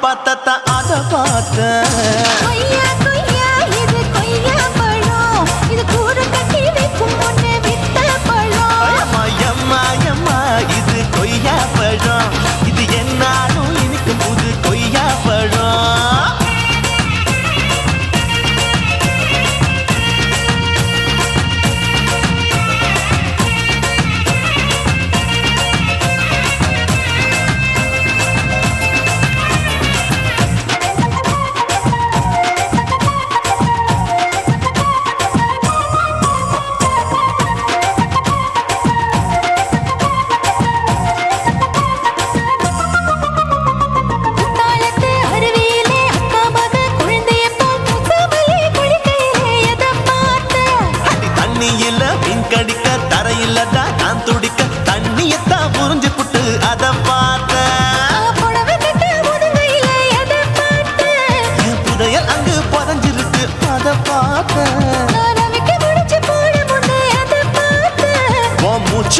காப்பாத்தத்த அத பார்த்த கொய்யா கொய்யா இது கொய்யா பழம் இது கூற கட்டி வைக்கும் முன்னே வித்த பழம் எம்மா எம்மா இது கொய்யா பழம் இது என்னாலும் இனிக்கும் புது கொய்யா பழம்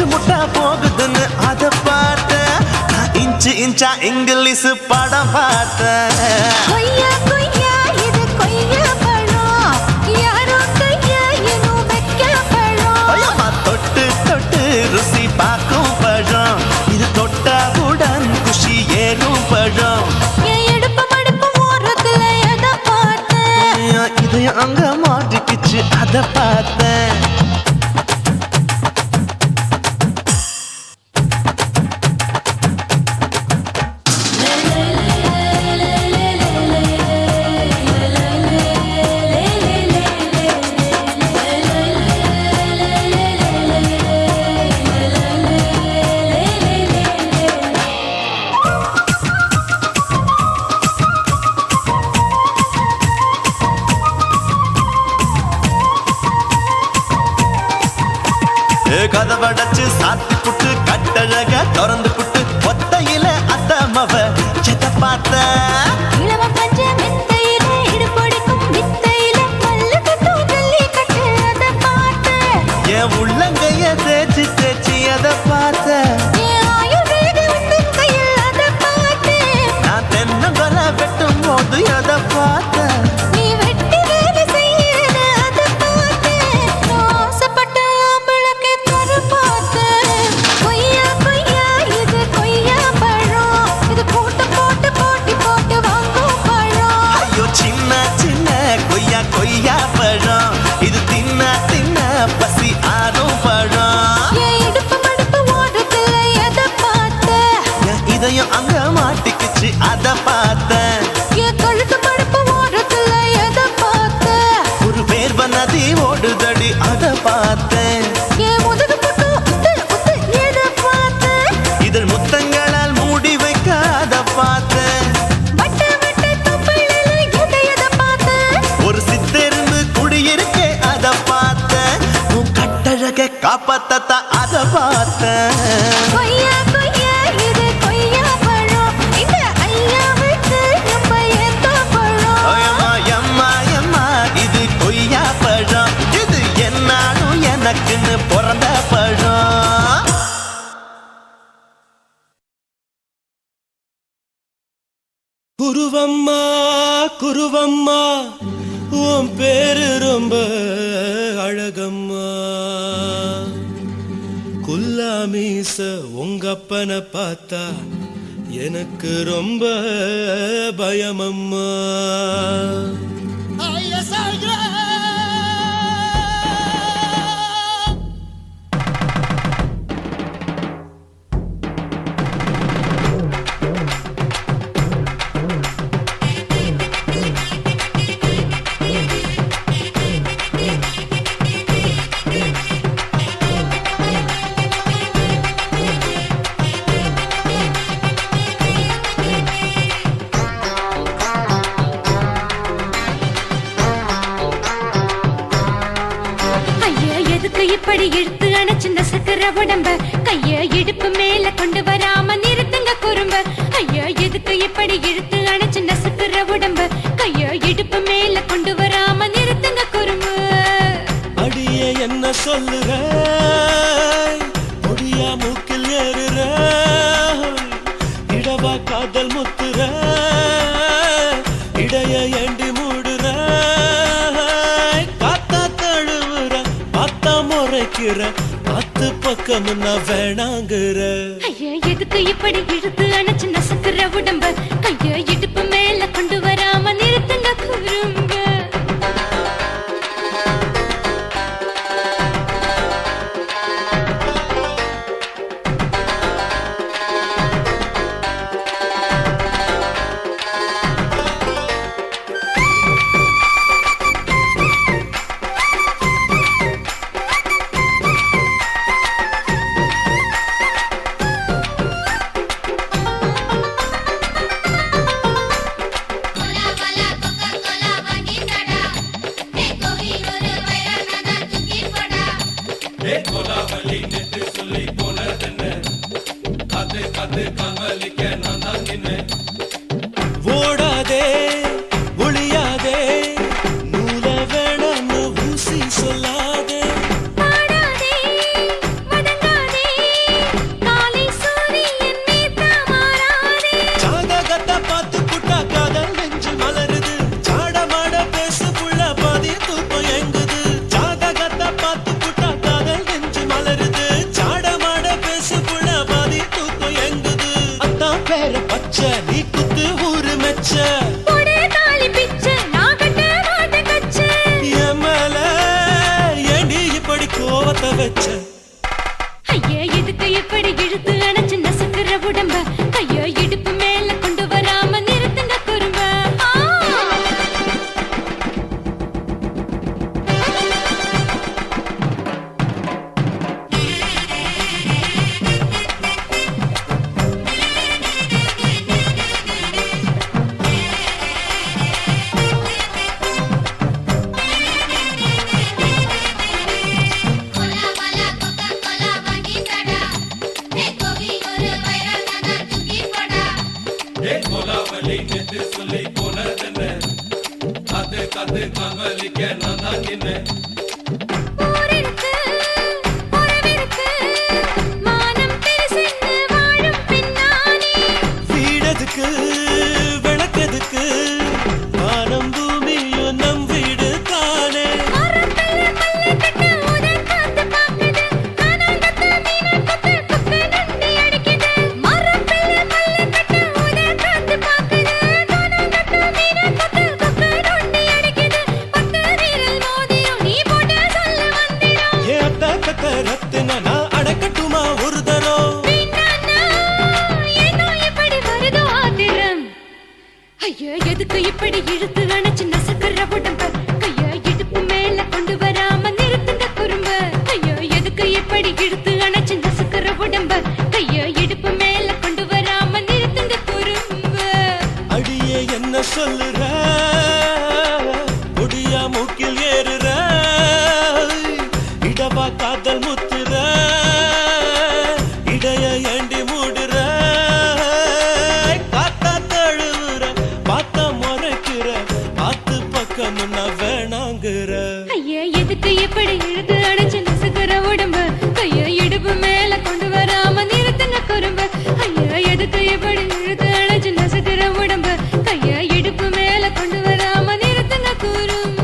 முட்டா போகுதுன்னு அத பார்த்த இன்ச்சு இன்ச்சா இங்கிலீஷ் படம் பார்த்த கொய்யா கொய்யா இது கொய்யா பழம் யாரோ கையா இன்னும் வைக்க பழம் தொட்டு தொட்டு ருசி பார்க்கும் பழம் இது தொட்டாவுடன் குஷி ஏறும் பழம் எடுப்பு மடுப்பு ஓரத்துல எதை பார்த்தேன் இதையும் அங்க மாட்டிக்கிச்சு அத பார்த்தேன் கதவடைச்சு சாத்தி புட்டு கட்டழக திறந்து புட்டு ஒத்தையில அத்தமவ செத்த பார்த்த இளவ பஞ்ச மெத்தையில இடுபடிக்கும் வித்தையில மல்லு கட்டும் ஜல்லி கட்டு அத பார்த்தேன் என் உள்ளங்கைய தேய்ச்சி தேய்ச்சி அத பார்த்த என் ஆயுர்வேத உந்தன் கையில் அத பார்த்தேன் நான் தென்னங்கொல வெட்டும் போது அத பார்த்த நீ வெட்டி வேலை செய்யறது அத பார்த்தேன் ஆசைப்பட்ட ஆம்பளக்கு தர பார்த்தேன் கொய்யா கொய்யா இது கொய்யா பழம் இது போட்டு போட்டு போட்டி போட்டு வாங்கும் பழம் ஐயோ சின்ன சின்ன கொய்யா கொய்யா பழம் இது தின்ன தின்ன பசி ஆறும் பழம் என் இடுப்பு மடுப்பு ஓடுறதுல எதை பார்த்தேன் என் இதயம் அங்க மாட்டிக்கிச்சு அத பார்த்தேன் என் கழுத்து மடுப்பு ஓடுறதுல எதை பார்த்தேன் ஒரு வேர்வ நதி ஓடுதடி அத பார்த்தேன் என் முதுகு பக்கம் உத்து உத்து எதை பார்த்தேன் இதழ் முத்தங்களால் மூடி வைக்க அத பார்த்தேன் வட்ட வட்ட தொப்பையில எதை பார்த்தேன் ஒரு சித்தெருந்து குடியிருக்கே அத பார்த்தேன் உன் கட்டழக காப்பாத்தத்த அத பார்த்தேன் கொய்யா கொய்யா இது கொய்யா பழம் இந்த ஐயாவுக்கு ரொம்ப ஏத்த பழம் எம்மா எம்மா எம்மா இது கொய்யா பழம் இது என்னாலும் எனக்குன்னு பிறந்த பழம் குருவம்மா குருவம்மா உன் பேரு ரொம்ப அழகம்மா குல்லாமீச உங்க அப்பனை பார்த்தா எனக்கு ரொம்ப பயமம்மா இப்படி இழுத்து அணைச்சிருந்த சக்கர உடம்ப கைய இடுப்பு மேல கொண்டு வராம நிறுத்துங்க குறும்ப ஐயா எதுக்கு இப்படி இழுத்து அணைச்சிருந்த சக்கர உடம்ப கைய இடுப்பு மேல கொண்டு வராம நிறுத்துங்க குறும்பு அடியே என்ன சொல்லுற ஒடியா மூக்கில் ஏறுற இடவா காதல் முத்துற முறைக்கிற அத்து பக்கம் நான் வேணாங்கிற ஐயா எதுக்கு இப்படி இழுத்து அணைச்சு நசுக்குற உடம்ப கைய இடுப்பு மேல கொண்டு வராம நிறுத்துங்க குறும்ப ஓடாதே ஒளியாதே நூல வேணான்னு ஊசி சொல்லாதே பாடாதே வதங்காதே காலை சூரியன் மீதா மாறாதே ஜாதகத்தை பார்த்து புட்டா காதல் நெஞ்சு மலருது சாடமாட பேசு புள்ள பாதி தூக்கம் எங்குது ஜாதகத்தை பார்த்து புட்டா காதல் நெஞ்சு மலருது சாடமாட பேசு புள்ள பாதி தூக்கம் எங்குது அத்தான் பேர பச்சை நீ குத்து ஊரு மெச்ச போடே தாலி பிச்சை நான் கட்ட மாட்டேன் கச்சை எமல ஏண்டி இப்படி கோவத்தை வச்ச ஐயா எதுக்கு இப்படி இழுத்து அணைச்சு நசுக்குற உடம்ப கைய இடுப்பு மேல கொண்டு வராம நிறுத்துங்க குறும்ப ஊரிருக்கு உறவிருக்கு மானம் பெருசென்று வாழும் பின்னானே வீடதுக்கு விளக்கதுக்கு வானம் பூமியும் நம் வீடு தானே மரத்துல மல்லு கட்டு உதன் காத்து பாக்குது கானாங்கத்து மீன கொத்து கொக்கு நண்டி அடிக்குது மரத்துல மல்லு கட்டு உதன் காத்து பாக்குது கானாங்கத்து மீன கொத்து கொக்கு நண்டி அடிக்குது பத்து வீரல் மோதிரம் நீ போட்டு சொல்ல வந்திடும் ஏத்த கத்த ரத்தின நான் அடக்கட்டுமா ஒரு தரம் பின்னானா ஏனோ இப்படி வருதோ ஆத்திரம் ஐயோ எதுக்கு இப்படி இழுத்து அணைச்சு நசுக்குற உடம்ப கைய இடுப்பு மேல கொண்டு வராம நிறுத்துங்க குறும்ப ஐயோ எதுக்கு இப்படி இழுத்து அணைச்சு நசுக்குற உடம்ப கைய இடுப்பு மேல கொண்டு வராம நிறுத்துங்க குறும்ப அடியே என்ன சொல்லுற முடியா மூக்கில் ஏறுற இடவா காதல் முத்துற இடைய ஏண்டி மூடுற காத்தா தழுவுற பார்த்த முறைக்கிற ஆத்து பக்கம் நான் வேணாங்கிற ஐயா எதுக்கு இப்படி இழுத்து அணைச்சு நசுக்குற உடம்ப கைய இடுப்பு மேல கொண்டு வராம நிறுத்துங்க குறும்ப ஐயா எதுக்கு இப்படி இழுத்து அணைச்சு நசுக்குற உடம்ப கைய இடுப்பு மேல கொண்டு வராம நிறுத்துங்க குறும்ப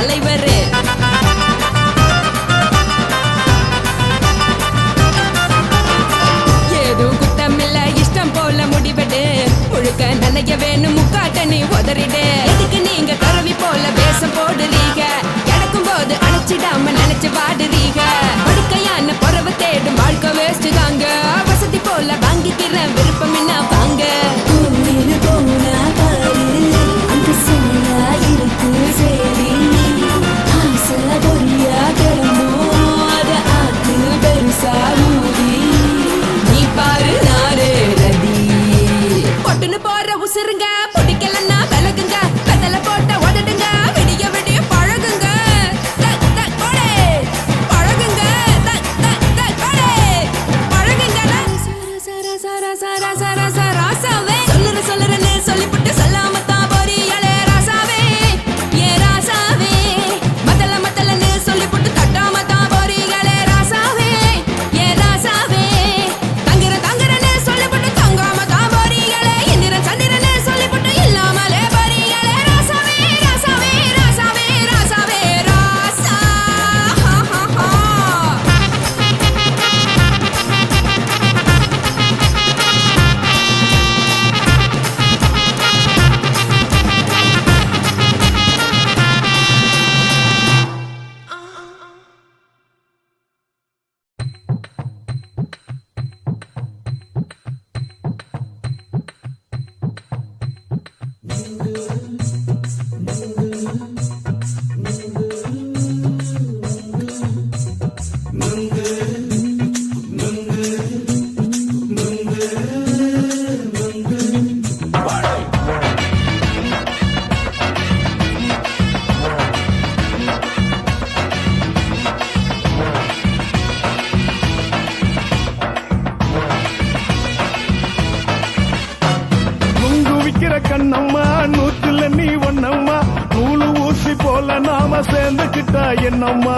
தலைவர். ஏதும் குத்தமில்ல இஷ்டம் போல முடிவெடு. முழுக்க நனைய வேணும் முக்காட்ட நீ உதறிடு. எதுக்கு நீங்க கரவி போல வேஷம் போடுறீங்க? கிடக்கும் போது அணைச்சிடாம நினைச்சு வாடுறீங்க. படுக்கையான பொறவை தேடும் வாழ்க்கை வேஸ்ட் தாங்க. வசதி போல வாங்கிக்கிற விருப்பம் என்ன வாங்க. நீ பாரு நாரு ரதி பொட்டுன்னு போற உசுருங்க. பிடிக்கலன்னா விலகுங்க. கதல போட்ட உதடுங்க. விடிய விடிய பழகுங்க. தக் தக் போடே பழகுங்க. தக் தக் தக் போடே பழகுங்க. சர சர சர சர சர ராசாவே சொல்லுறேன்னு சொல்லிப்புட்டு சொல்லாம தான் போறியாளே ராசாவே. ஏ ராசாவே மத்தலன்னு சொல்லிப்புட்டு தட்டாம தான் போறியாளே ராசாவே. ஏ ராசாவே தங்குறன்னு சொல்லிப்புட்டு தங்காம தான் போறியாளே. இந்திரன் சந்திரன்னு சொல்லிப்புட்டு இல்லாமலே போறியாளே ராசாவே ராசாவே ராசாவே ராசாவே ராசா. நுங்கு விக்கிற கண்ணம்மா நூத்துல நீ ஒன்னம்மா. நூலு ஊசி போல நாம சேர்ந்துக்கிட்டா என்னம்மா.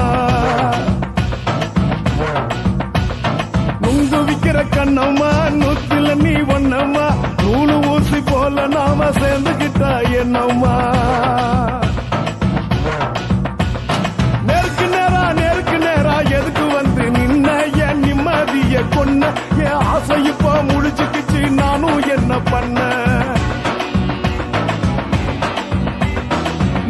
நுங்கு விக்கிற கண்ணம்மா நூத்துல நீ ஒன்னம்மா. நூலு ஊசி போல நாம சேர்ந்துக்கிட்டா என்னம்மா. நேருக்கு நேரா எதுக்கு வந்து நின்ன? என் நிம்மதிய கொன்ன. என் ஆசை இப்ப முடிச்சுக்கிச்சு நானும் என்ன பண்ண?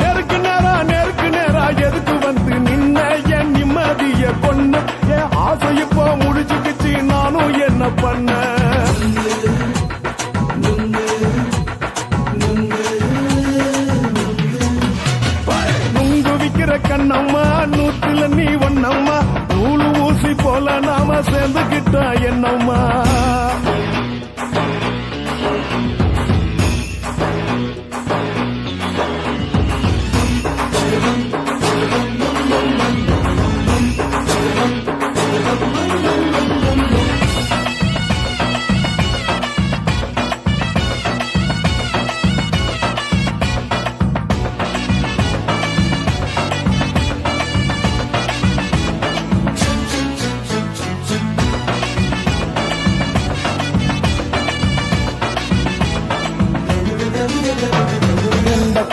நேருக்கு நேரா எதுக்கு வந்து நின்ன? என் நிம்மதிய கொன்ன. என் ஆசை இப்ப முடிச்சுக்கிச்சு நானும் என்ன பண்ண? நுங்கு விக்கிற கண்ணம்மா நூத்துல நீ ஒன்னம்மா. நூலு ஊசி போல நாம சேர்ந்துக்கிட்டா என்னம்மா.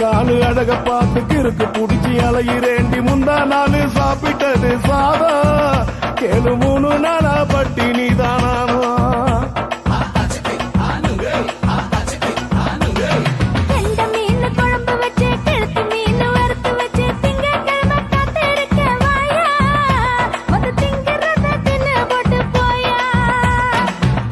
காலு அழக பார்த்து கிறுக்கு புடிச்சி அலையிறேண்டி. முந்தா நாலு சாப்பிட்டது சாதம். கேளு 3 நாளா பட்டினி தானாமா. கெண்ட மீன் குழம்பு வச்சு கெளுத்தி மீன் வறுத்து வச்சு திங்கட்கிழமை காத்திருக்க வாயா. வந்து திங்கிறத தின்னு போட்டு போயா.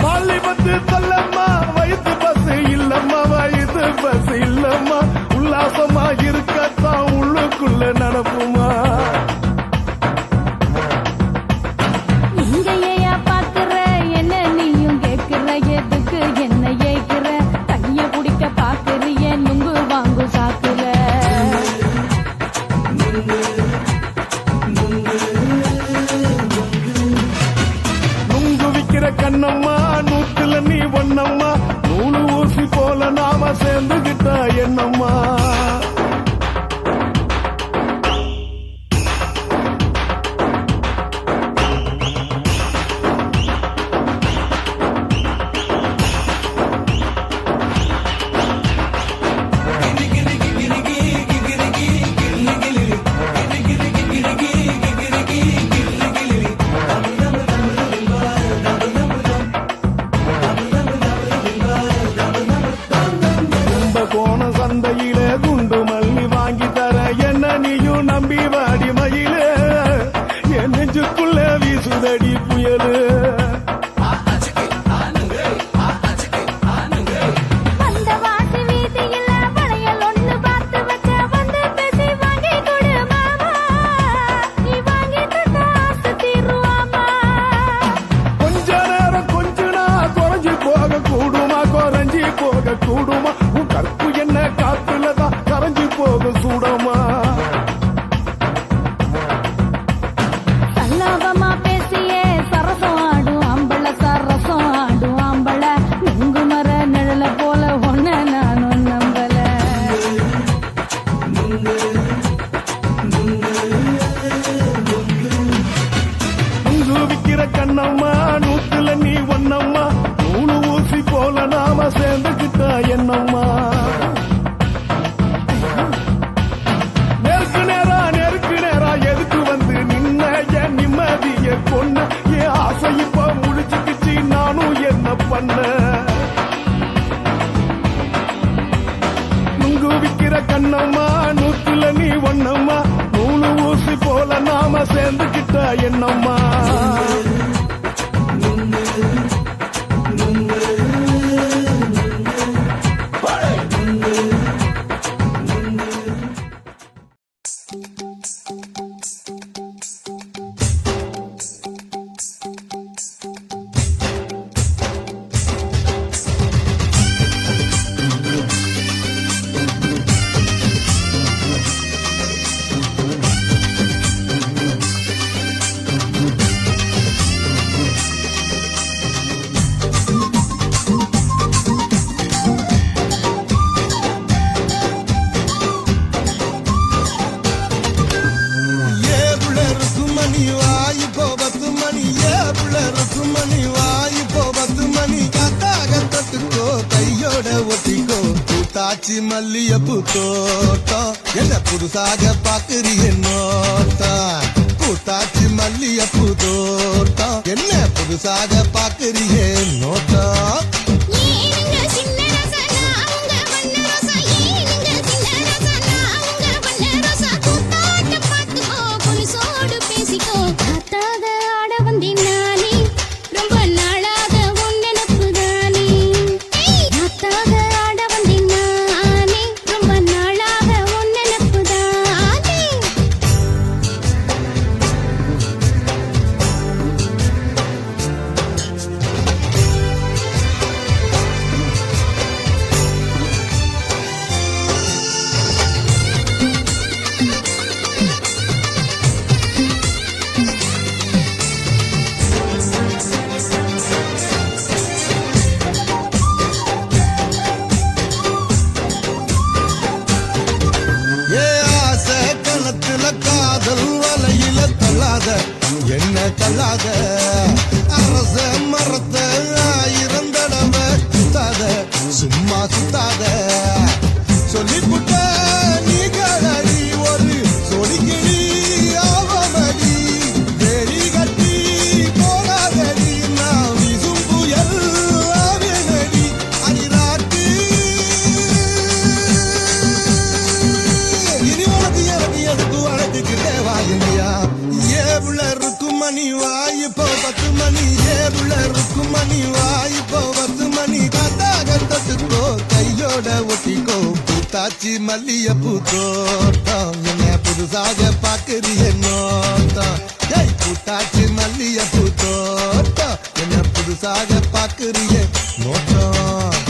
பள்ளி பத்து சொல்லம்மா வயிற்று பஸ் இல்லம்மா. வயிற்று பஸ் இல்லம்மா. உல்லாசமா இருக்கத்தான் உள்ளுக்குள்ள நடப்புமா. நீங்க ஏயா பாக்குற என்ன நீயும் கேக்குற? எதுக்கு என்ன ஏக்குற? தண்ணிய குடிக்க பாக்குறிய நுங்கு வாங்கு சாக்குற. நுங்கு விக்கிற கண்ணம்மா நூத்துல நீ ஒன்னம்மா. நூலு ஊசி போல நாம சேர்ந்துகிட்டா என்னம்மா. கண்ணம்மா நூத்துல நீ ஒண்ணம்மா நூலு ஊசி போல நாம சேர்ந்துக்கிட்ட என்னம்மா மல்லியப்பு தோட்டம் என்ன புதுசாக பாக்குறிய நோட்டம் கூட்டாச்சி மல்லியப்பு தோட்டம் என்ன புதுசாக பாக்குறிய நோட்டம் என்ன தள்ளாத அரச மரத்தை 1000 தடவை சுத்தாத சும்மா சுத்தாத சொல்லிப்புட்ட நீ கழடி ஒரு சொலிக்கிளி ஆவமடி வெறி கட்டி போகாதடி நான் வீசும் புயல் ஆவேனடி அடிராட்டி இனி உனக்கு எனக்கு எதுக்கு வழக்குக்கிட்டே வாங்கியா ஏவுல இருக்கும் மணி வாய்ப்போ 10 மணி ஏவுல இருக்கும் மணி வாய்ப்போ 10 மணி கத்தாகத்தத்துக்கோ கையோட ஒட்டிக்கோ பூத்தாச்சி மல்லியப்பூ தோட்டம் என்ன புதுசாக பாக்குறிய நோட்டம் ஜெய் பூத்தாச்சி மல்லியப்பூ தோட்டம் என்ன புதுசாக பாக்குறிய நோட்டம்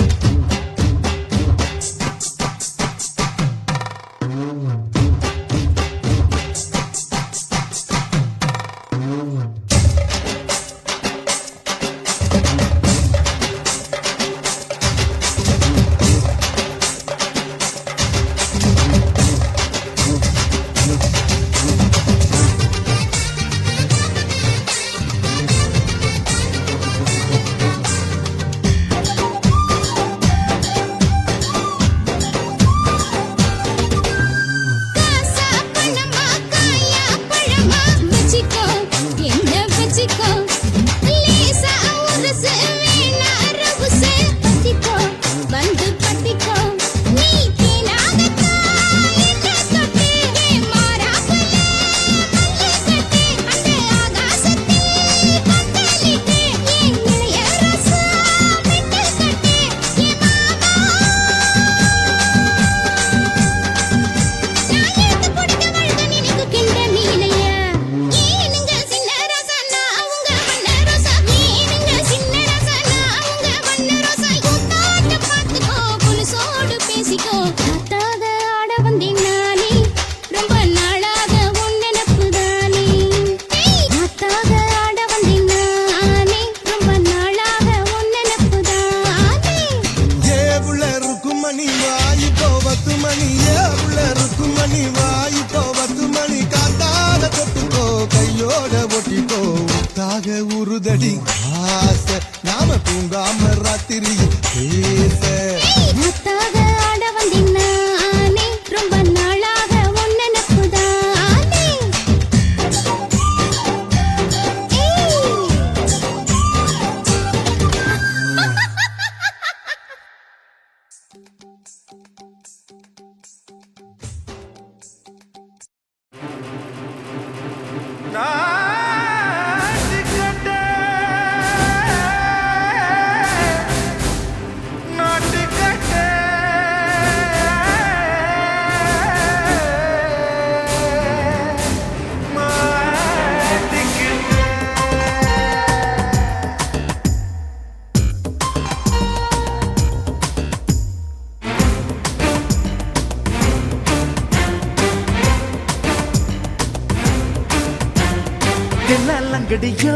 லங்கடியோ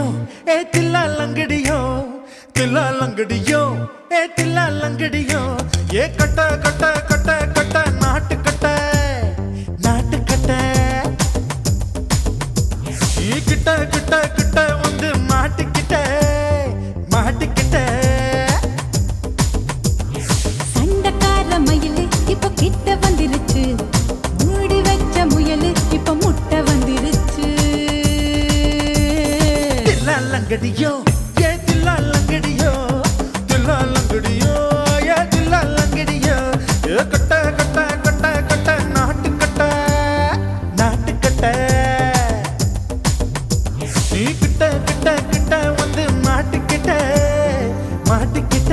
ஏ தில்லா லங்கடியோ தில்லா லங்கடியோ ஏ தில்லா லங்கடியோ ஏ கட்ட கட்ட கட்ட கட்ட நாட்டு கட்ட நாட்டு கட்ட நீ கிட்ட கிட்ட கிட்ட வந்து மாட்டிக்கிட்ட மாட்டிக்கிட்ட சண்டைக்கார மயிலு இப்ப கிட்ட வந்துருச்சு மூடி வச்ச முயலு இப்ப முட்டை வந்துருச்சு தில்லா லங்கடியோ ஏ தில்லா லங்கடியோ தில்லா லங்கடியோ ஏ தில்லா லங்கடியோ ஏ கட்ட கட்ட கட்ட கட்ட நாட்டு கட்ட நாட்டு கட்ட நீ கிட்ட கிட்ட கிட்ட வந்து மாட்டிக்கிட்ட மாட்டிக்கிட்ட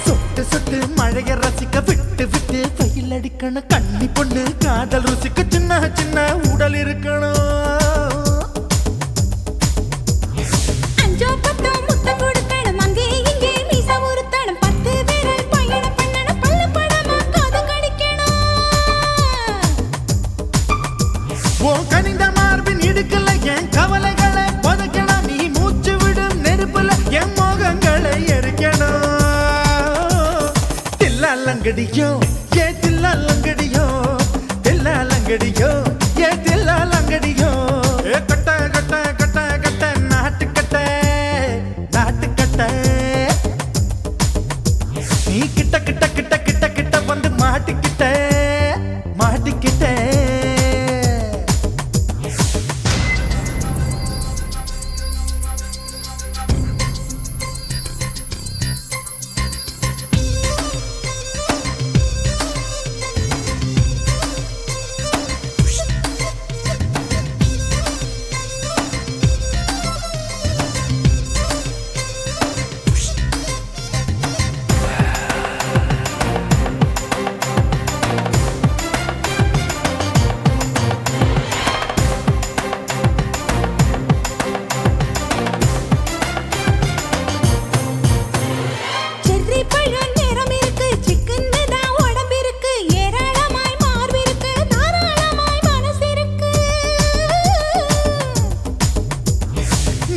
சொட்டு சொட்டு மழைய ரசிக்க விட்டு விட்டு வெயில் அடிக்கணும் கண்ணி பொண்ணு காதல் ருசிக்க சின்ன சின்ன உடல் இருக்கணும் அஞ்சோ பத்தோ முட்டை கொடுக்கணும் அங்கே இங்கே மீச உருத்தணும் 10 விரல் பயணம் பண்ணணும் பல்ல படமா காது கடிக்கணும் உன் கனிந்த மார்பின் இடுக்கல என் கவலைகளை புதைக்கணும் நீ மூச்சு விடும் நெருப்புல என் மோகங்களை எரிக்கணும் தில்லா லங்கடியோ ஏ தில்லா லங்கடியோ தில்லா லங்கடியோ ஏ தில்லா லங்கடியோ ஏ கட்ட கட்ட கட்ட கட்ட நாட்டு கட்ட நாட்டு கட்ட நீ கிட்ட கிட்ட கிட்ட கிட்ட கிட்ட வந்து மாட்டிக்கிட்ட மாட்டிக்கிட்ட செர்ரி பழம் நிறம் இருக்கு சிக்கன்னு தான் உடம்பு இருக்கு ஏராளமாய் மார்பு இருக்கு தாராளமாய் மனசு இருக்கு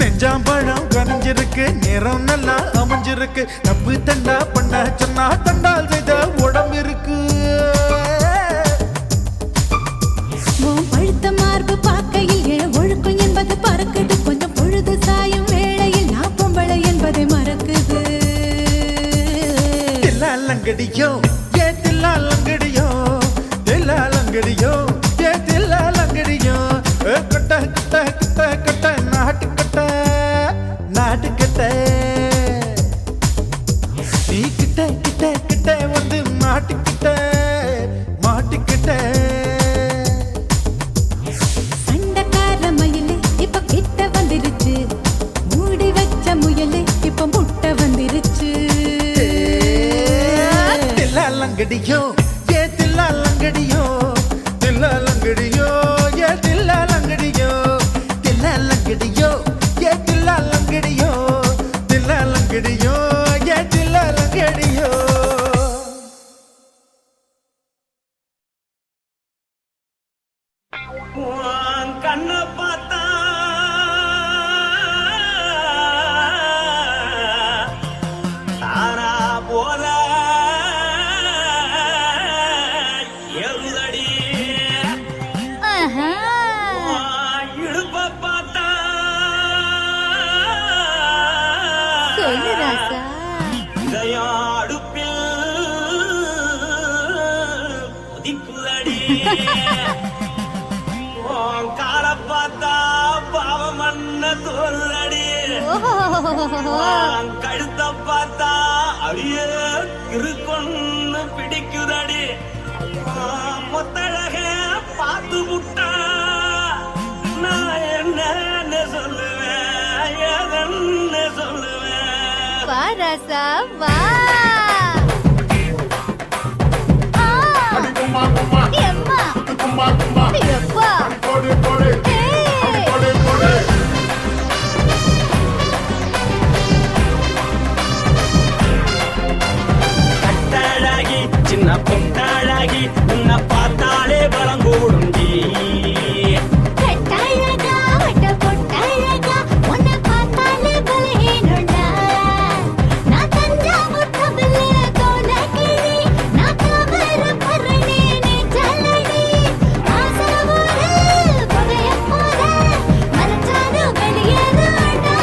நெஞ்சாம்பழம் கனிஞ்சிருக்கு நிறம் நல்லா அமைஞ்சிருக்கு தப்பு தண்டா பண்ண சொன்னா தண்டால் செய்த உடம்பு இருக்கு உன் பழுத்த மார்பு பார்க்கையில் என் ஒழுக்கம் என்பது பறக்குது கொஞ்சம் பொழுது சாயும் வேளையில் நான் பொம்பளை என்பதை மறக்குது தில்லா லங்கடியோ ஏ தில்லா லங்கடியோ தில்லா லங்கடியோ ஏ தில்லா லங்கடியோ ஏ கட்ட கட்ட கட்ட கட்ட நாட்டு கட்ட நாட்டு கட்ட நீ கிட்ட கிட்ட கிட்ட வந்து மாட்டிக்கிட்ட மாட்டிக்கிட்ட சண்டைக்கார மயிலு இப்ப கிட்ட வந்துருச்சு மூடி வச்ச முயலு இப்ப முட்டை வந்துருச்சு தில்லா லங்கடியோ ஏ தில்லா லங்கடியோ தில்லா லங்கடியோ ஏ தில்லா லங்கடியோ தில்லா லங்கடியோ ஏ தில்லா லங்கடியோ தில்லா லங்கடியோ ஏ தில்லா லங்கடியோ கண்ண பார்த்தா தாரா போல எழுதடி இடுப்ப பார்த்தா சொல்லு ராசா இதயம் அடுப்பில் உதிக்குதடி கால பார்த்தா பாவம் மண்ண தோல்றடி கழுத்த பார்த்தா அப்படியே இருக்குன்னு பிடிக்குதடி மொத்தழக பார்த்து விட்டா நான் என்ன சொல்லுவேன் எதன்னு சொல்லுவேன் வா ராசா வா கும்மா கும்மா எம்மா கும்மா கும்மா எப்பா போடு போடு ஏய் போடு போடு கட்டழகி சின்ன பொட்டழகி உன்னை பார்த்தாலே பலம் கூடுண்டி கட்டழகா வட்ட பொட்டழகா உன்னை பார்த்தாலே பலஹீனடா நான் தஞ்சாவூர் தவிலே தோலகிரி நான் தவற பரணி நீ ஜல்லடி ஆசவூரு பகைய போற மனசாரு வெளியேறடா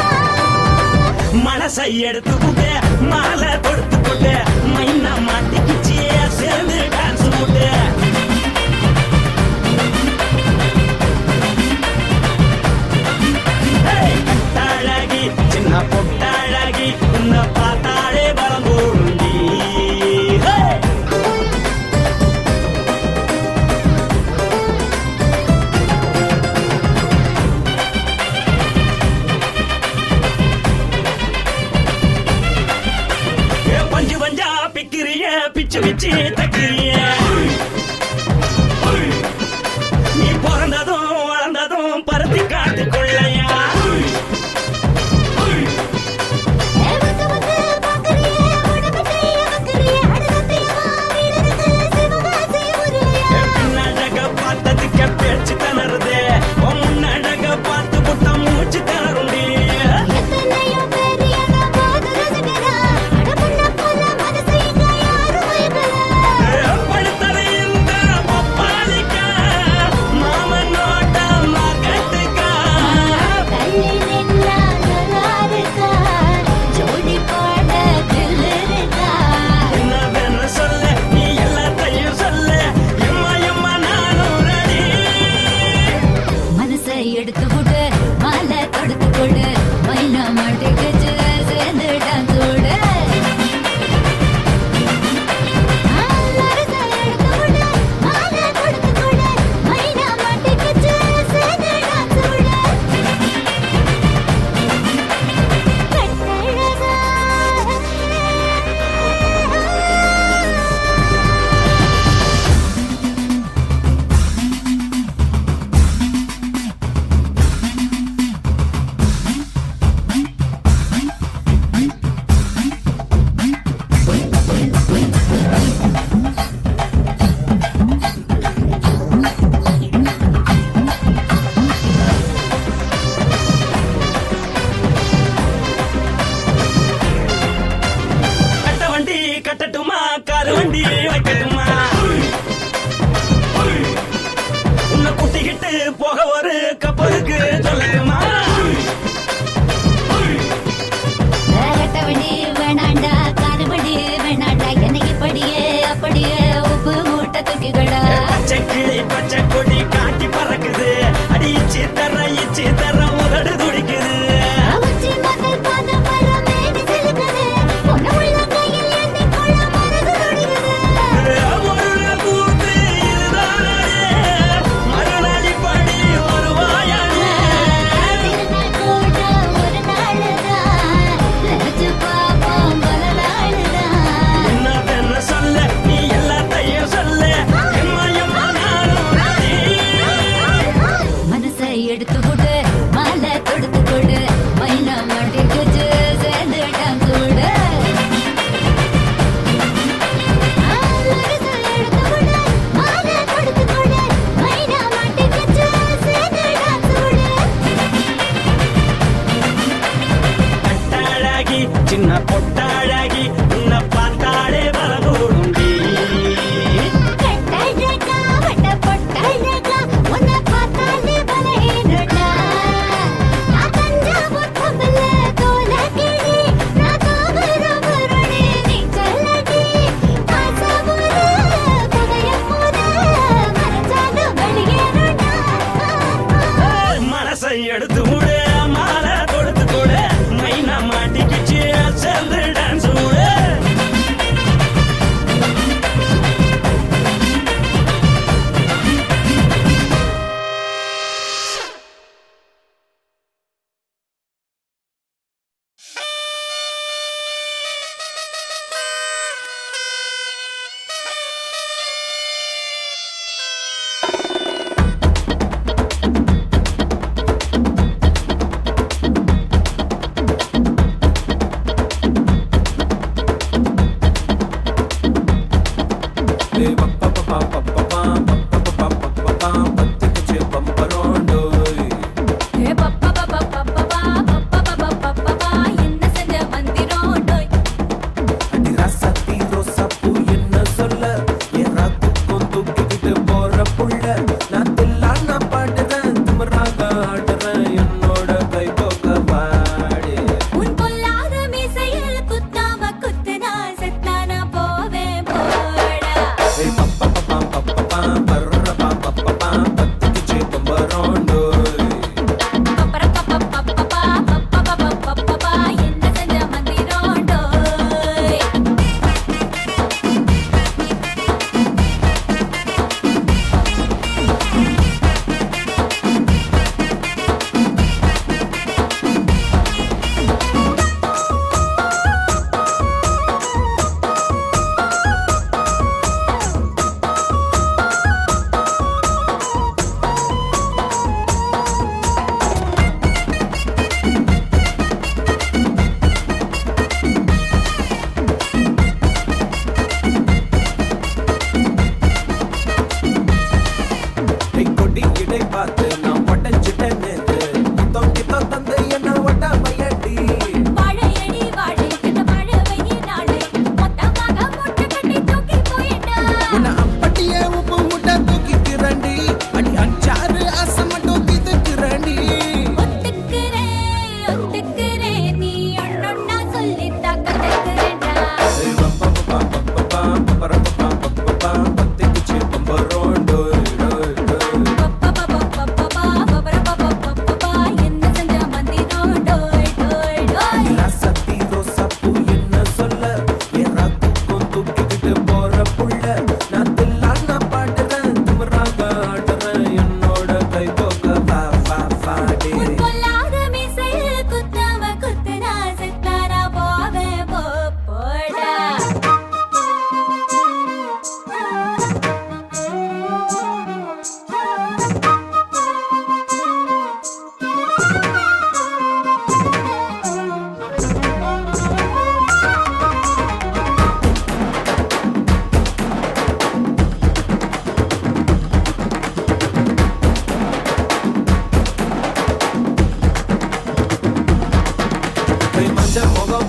மனசை எடுத்துக்கிட்டே மாலை கொடுத்துக்கிட்டே மைனா மாட்டிக்கிச்சு சேர்ந்து டான்ஸ் போட்டு கட்டழகி சின்ன பொட்டழகி உன்னை பார்த்தாலே பலம் கூடுண்டி பஞ்சு பஞ்சா பிக்கிறிய பிச்சு பிச்சு தக்கிறிய நீ பிறந்ததும் வளர்ந்ததும் பருத்தி காட்டு கொள்ளையா வந்து வந்து பாக்கறியே உடம்பு கைய வக்கறியே அடகத்தையமா வீடருக்கு சிவகாசி ஊருலையா பின்னழக பார்த்ததுக்கு பேச்சு தளருது முன்னழக பார்த்து புட்ட மூச்சு தளருண்டி எத்தனையோ பேர் என்ன போது ரசிக்கிறா அடபுள்ள போல மனசை இங்க யாரும் வைக்கல படுத்தது இந்த பப்பாளிக்கா மாமன் நோட்ட மகட்டுக்கா தள்ளி நின்னா நல்லா இருக்கா ஜோடி போட தில் இருக்கா என்னவென்னு சொல்ல நீ எல்லாத்தையும் சொல்ல எம்மா எம்மா நானும் ரெடி மனசை எடுத்து விடு மாலை தொடுத்து கொடு மைனா மாட்டிக்கிச்சு சேர்ந்து டான்ஸ் விடு மனசை எடுத்து விடு மாலை தொடுத்து கொடு மைனா மாட்டிக்கிச்சு சேர்ந்து டான்ஸ் விடு கட்ட வண்டி கட்டட்டுமா காரு வண்டி வைக்கட்டுமா உன்னை கூட்டிக்கிட்டு போக ஒரு கப்பலுக்கு சொல்லட்டுமா வேகட்டவண்டி வேணாண்டா காருவண்டி வேணாண்டா என்னை இப்படியே அப்படியே உப்பு மூட்டை தூக்கிக்கடா பச்சை கிளி பச்சை கொடி காட்டி பறக்குது அடி இச்சி தர உதடு துடிக்குது உச்சி மகள் பாத மரம் மேடி செலுக்குது பொண்ணு உள்ள கையில் ஏந்தி கொள்ள மனது துடிக்குது ஒரு நாள் கூத்து இதுதானே மறுநாளி படி வருவாயானே திருநாள் கூட ஒரு நாளுதான் நினைச்சு பாப்போம் பல நாளுதான் என்னவென்னு சொல்ல நீ எல்லாத்தையும் சொல்ல எம்மா எம்மா நானும் ரெடி மனசை எடுத்து விடு மாலை தொடுத்து கொடு மைனா மாட்டிக்கிச்சு சேர்ந்து டான்ஸ் விடு மனசை எடுத்து விடு மாலை தொடுத்து கொடு மைனா மாட்டிக்கிச்சு சேர்ந்து டான்ஸ் விடு கட்டழகி சின்ன பொட்டழகி உன்னை பார்த்தாலே பலகூடுண்டி கட்டழகா வட்ட பொட்டழகா உன்னை பார்த்தாலே பலஹீனடா நான் தஞ்சாவூர் தவிலே தோலகிரி நான் தவற பரணி நீ ஜல்லடி ஆசவூரு பகைய போற மனசாரு வெளியேறடா மனசை எடுத்து விடு மாலை தொடுத்து கொடு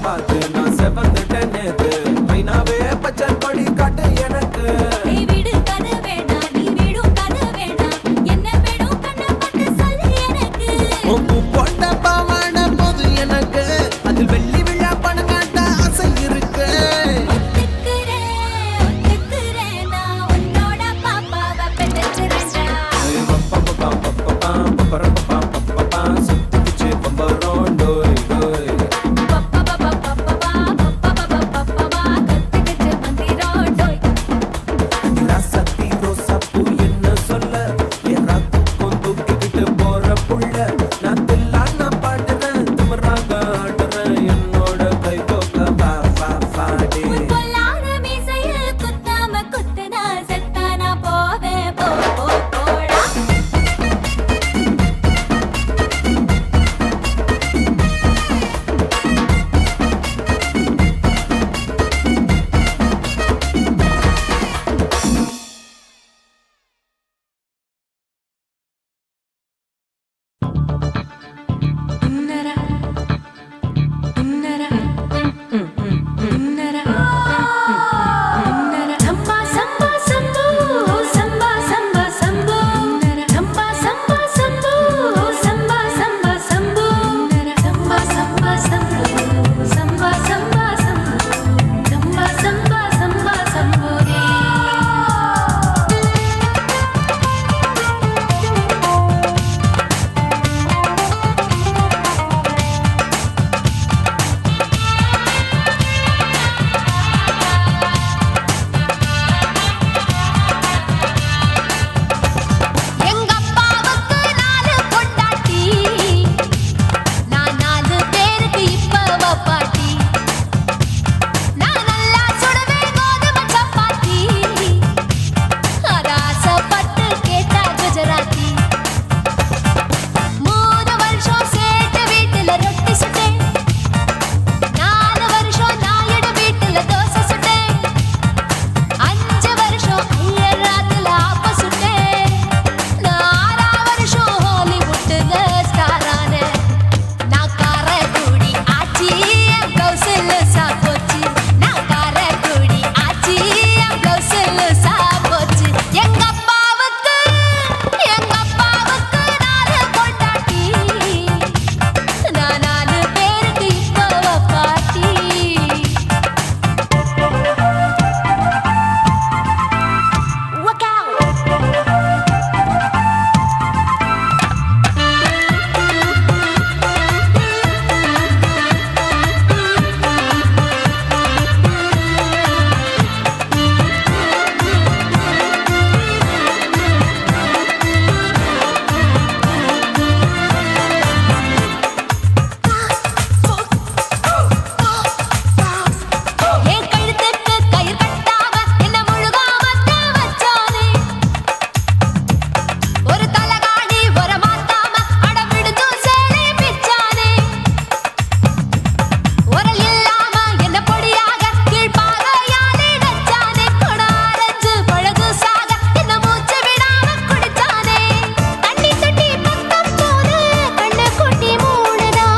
பார்த்து நான் செவந்துட்டேன் நேத்து மைனாவே பச்சை கொடி காட்டு எனக்கு நீ விடு கதை வேணாம் நீ விடும் கதை வேணாம் என்ன வேணும் கண்ணை பார்த்து சொல்லு எனக்கு உப்பு போட்ட பாவாட போது எனக்கு அதில் வெள்ளி விழா பணங்காட்ட ஆசை இருக்கு ஒத்துக்கிறேன் நான் உன்னோட பாப்பாவை பெற்றுக்கிறேன்டா சுத்திச்சு பம்பரம் டோய் டோய் கத்துக்கிட்டு மந்திரோடோய் ராசத்தி ரோசாப்பூ என்ன சொல்ல என் ராத்துக்கும் தூக்கிக்கிட்டு போற புள்ள நான் தில்லான பாடுறேன் திமிராக ஆடுறேன் என்னோட கை கோக்க வா வா வாடே பொல்லாத மீசையில் குத்தாம குத்துனா செத்தானா போவேன் போடா சம்பா சம்பா சம்போ சம்பா சம்பா சம்போ சம்பா சம்பா சம்போ சம்பா சம்பா சம்போ சம்பா சம்பா சம்போ சம்பா சம்பா சம்போ சம்பா சம்பா சம்பா சம்போ எங்க அப்பாவுக்கு 4 பொண்டாட்டி நான் 4 பேருக்கு இப்ப பாட்டி நான் நல்லா சுடுவேன் கோதுமை சப்பாத்தி ஆசைப்பட்டு கேட்டா குஜராத்தி 3 வருஷம் சேட்டு வீட்டுல ரொட்டி சுட்டேன் 4 வருஷம் நாயுடு வீட்டுல தோசை சுட்டேன் 5 வருஷம் ஐயராத்துல ஆப்ப சுட்டேன் நான் 6 வருஷம் ஹாலிவுட்ல ஸ்டாரான நான் காரக்குடி ஆச்சி என் பிளவுஸ்ல சாப்போச்சு நான் காரக்குடி ஆச்சி என் பிளவுஸ்ல சாப்போச்சு எங்க அப்பாவுக்கு 4 பொண்டாட்டி நான் 4 பேருக்கு இப்ப பாட்டி Look out! என் கழுத்துக்கு கயிறு கட்டாம என்ன முழுகாம வச்சானே ஒரு தலகாணி ஒரு மாத்தாம அடவிடுது சேலை பிச்சானே உரல் இல்லாம என்ன பொடியாக கீழ்பாதையாலே நச்சானே கொடாரஞ்சு பழகு சாக என்ன மூச்சு விடாம குடிச்சானே தண்ணி தொட்டி பக்கம் போன கண்ணு கொட்டி மூடுதா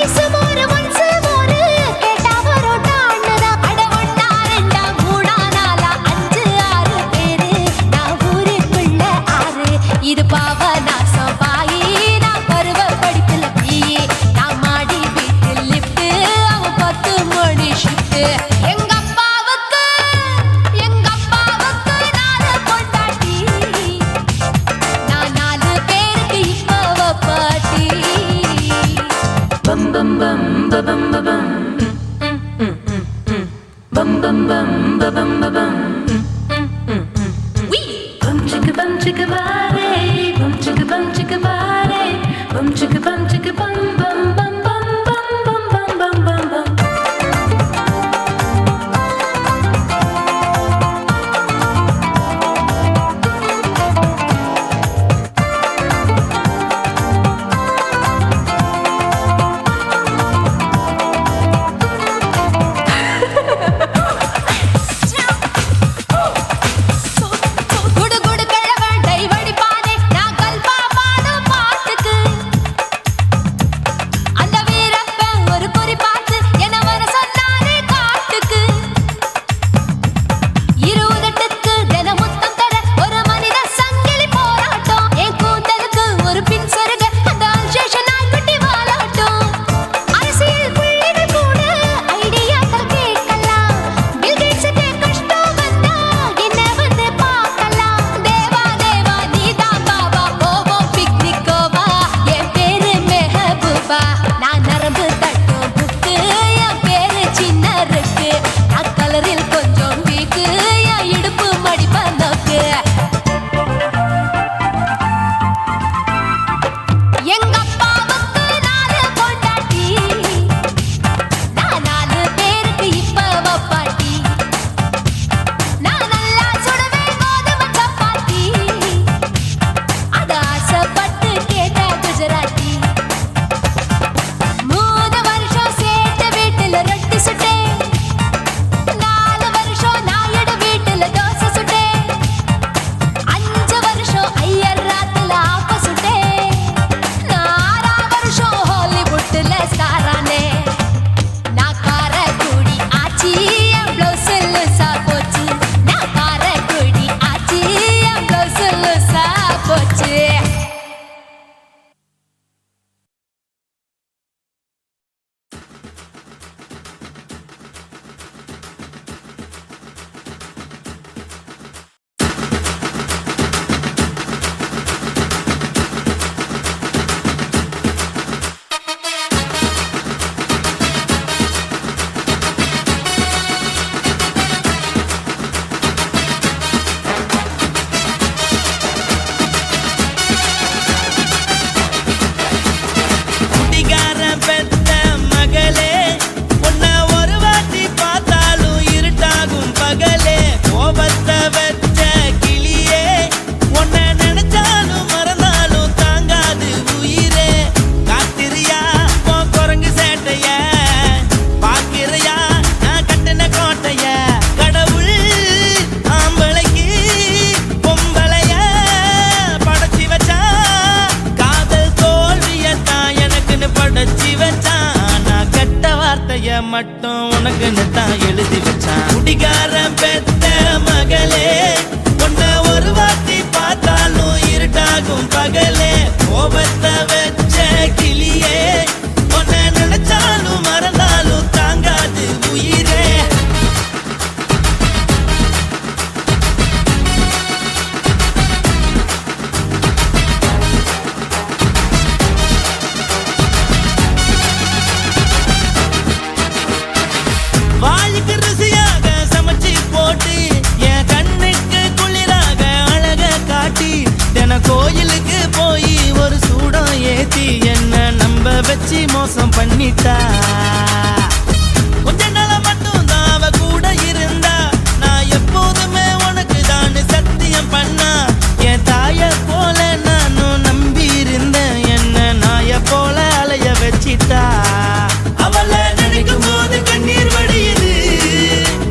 ஐசு மோரு ஒன்சு மோரு கேட்டா பரோட்டான்னுதா அட 1 2 3 4 5 6 பேரு நான் ஊருக்குள்ள 6 இது பாவநாசம் பாயி நான் பருவ படிப்புல பிஏ நான் மாடி வீட்டில் லிஃப்ட் அவன் 10 மணி ஷிஃப்ட் எங்க அப்பாவுக்கு 4 பொண்டாட்டி நான் 4 பேருக்கு இப்ப பாட்டி பம் பம் பம் பம் பம் bum bum bum bum bum bum bum bum chicka body bum chicka body bum chicka bum bum bum bum bum bum bum bum bum bum ஸ்டாரானே நான் காரக்குடி ஆச்சி என் ப்ளவுஸ் லூசா போச்சு நான் காரக்குடி ஆச்சி என் ப்ளவுஸ் லூசா போச்சு குடிகாரன் பெத்த மகளே உன்னை ஒரு வாட்டி பார்த்தாலும் இருட்டாகும் பகலே கோபத்தை வச்ச கிளியே உன்னை நினைச்சாலும் மறந்தாலும் தாங்காது உயிரே காத்திரியா உன் குரங்கு சேட்டைய பாக்கிறையா நான் கட்டின கோட்டைய கடவுள் ஆம்பளைக்கு பொம்பளைய படைச்சி வச்சா காதல் தோல்வியத்தான் எனக்குன்னு படைச்சி வச்சான் நான் கெட்ட வார்த்தைய மட்டும் உனக்குன்னு தான் எழுதி வச்சான் குடிகாரன் பெத்த மகளே உன்னை ஒரு வாட்டி பார்த்தாலும் இருட்டாகும் பகலே கோபத்தை வச்ச கிளியே உன்னை நினைச்சாலும் மறந்தாலும் தாங்காது உயிரே வாய்க்கு ருசியாக சமைச்சு போட்டு என் கண்ணுக்கு குளிராக அழக காட்டி தின கோயிலுக்கு போய் ஒரு சூடம் ஏத்தி என்ன நம்ப வச்சு மோசம் பண்ணிட்டா கொஞ்ச நாள மட்டும் தான் அவ கூட இருந்தா நான் எப்போதுமே உனக்கு தான் சத்தியம் பண்ணா என் தாய போல நானும் நம்பி இருந்தேன் என்ன நாய போல அலைய வச்சிட்டா அவளை நினைக்கும் போது கண்ணீர் வடியுது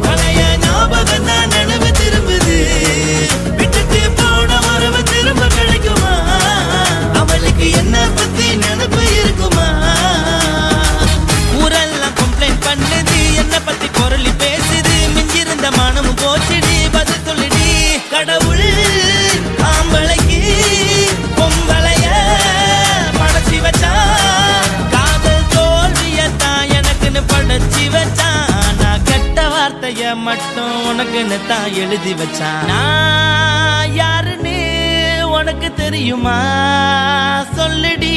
பழைய ஞாபகம் தான் நினைவு திரும்புது விட்டுட்டு போன உறவு திரும்ப கிடைக்குமா அவளுக்கு என்ன பத்தி நினைப்பு இருக்குமா ஊரெல்லாம் கம்ப்ளைண்ட் பண்ணுது என்ன பத்தி குரலி பேசுது மிஞ்சிருந்த மானமும் போச்சுடி பதில் சொல்லுடி கடவுள் ஆம்பளைக்கு பொம்பளைய படைச்சி வச்சா காதல் தோல்வியத்தான் எனக்குன்னு படைச்சி வச்சான் நான் கெட்ட வார்த்தைய மட்டும் உனக்குன்னு தான் எழுதி வச்சான் நான் யாருன்னு உனக்கு தெரியுமா சொல்லுடி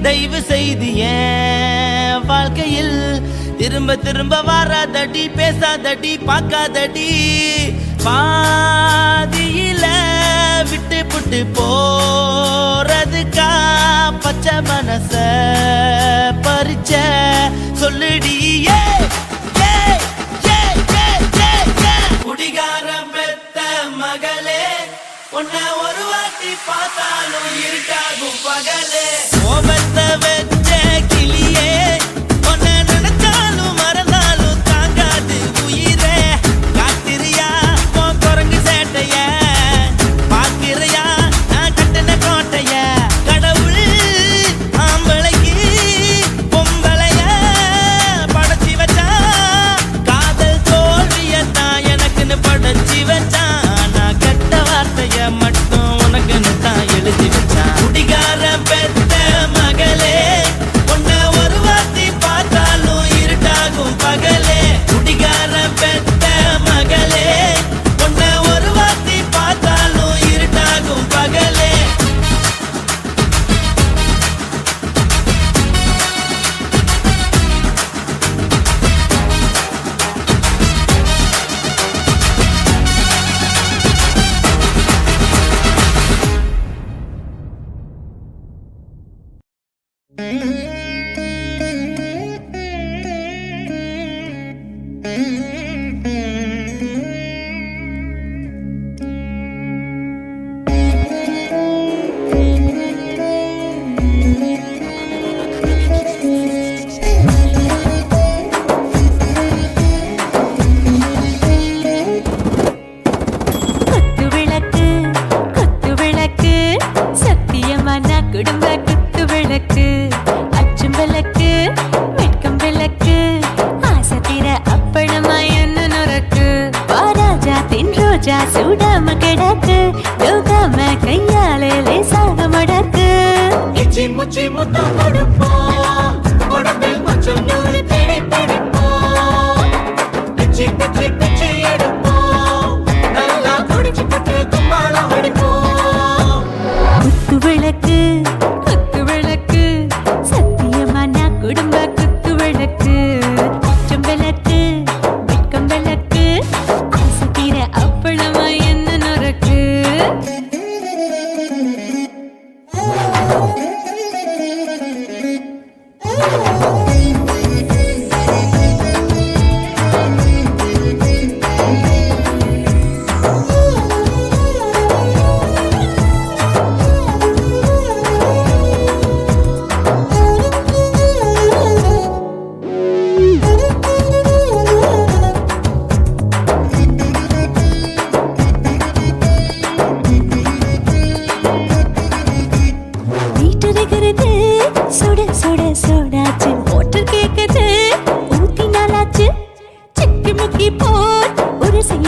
தயவு செய்து என் வாழ்க்கையில் திரும்ப திரும்ப வராதடி பேசாதடி பார்க்காதடி பாதியில விட்டு புட்டு போறதுக்கா பச்சை மனச பறிச்ச சொல்லுடி குடிகாரம் பெத்த மகளே உன்னை ஒரு வாட்டி பார்த்தாலும் இருட்டாகும் பகலே கோபத்தை வச்ச கிளியே உன்னை நினைச்சாலும் மறந்தாலும் தாங்காது உயிரே காத்திரியா உன் குரங்கு சேட்டைய பாக்கிறையா நான் கட்டின கோட்டைய கடவுள் ஆம்பளைக்கு பொம்பளைய படைச்சி வச்சா காதல் தோல்வியத்தான் எனக்குன்னு படைச்சி வச்சான் நான் கெட்ட வார்த்தைய மட்டும் உனக்குன்னு தான் எழுதி வச்சான் குடிகாரன் பெத்த மக பிச்சி முத்தம் கொடுப்போம் உடம்பில் மச்சம் நூறு தேடி பிடிப்போம் பிச்சி பிச்சி பிச்சி எடுப்போம் நல்லா குடிச்சு பட்டு கும்பாலம் அடிப்போம் குத்து விளக்கு குத்து விளக்கு சத்தியமான குடும்ப குத்து விளக்கு குச்சம் விளக்கு வெட்கம் விளக்கு ஆசைக்கிற அப்பளமா என்ன நொறுக்கு வீட்டருகிறது சுட சுட சோடாச்சு மோட்டர் கேக்குது ஊத்தி நாளாச்சு சிக்கி முக்கி போர் உரசி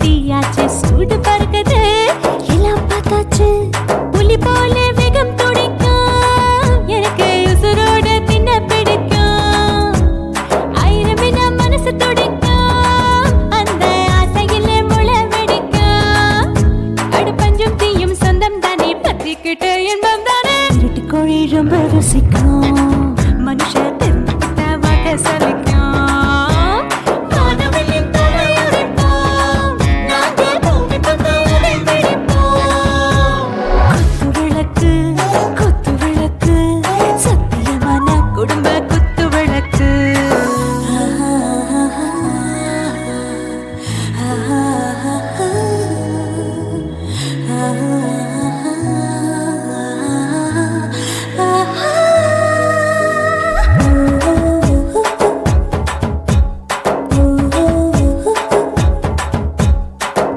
தீயாச்சு சூடு பறக்குது எல்லாம் பார்த்தாச்சு புலி போல வேகம் துடிக்கும் எனக்கு உசுரோட தின்ன பிடிக்கும் ஆயிரம் மனசு துடிக்கும் அந்த ஆசையில முளை வெடிக்கும் அடுப்பஞ்சும் தீயும் சொந்தம் தானே பத்திக்கிட்டு இன்பம் தானே இருட்டு கோழி ரொம்ப ருசிக்கும் மனுஷ தெரிஞ்சுக்கிட்ட வாக்க சலிக்கும் வானவெளியின் தலை உடைப்போம் நாங்க பூமி பந்த உடை வெடிப்போம் குத்து விளக்கு சத்தியமான குடும்ப குத்து விளக்கு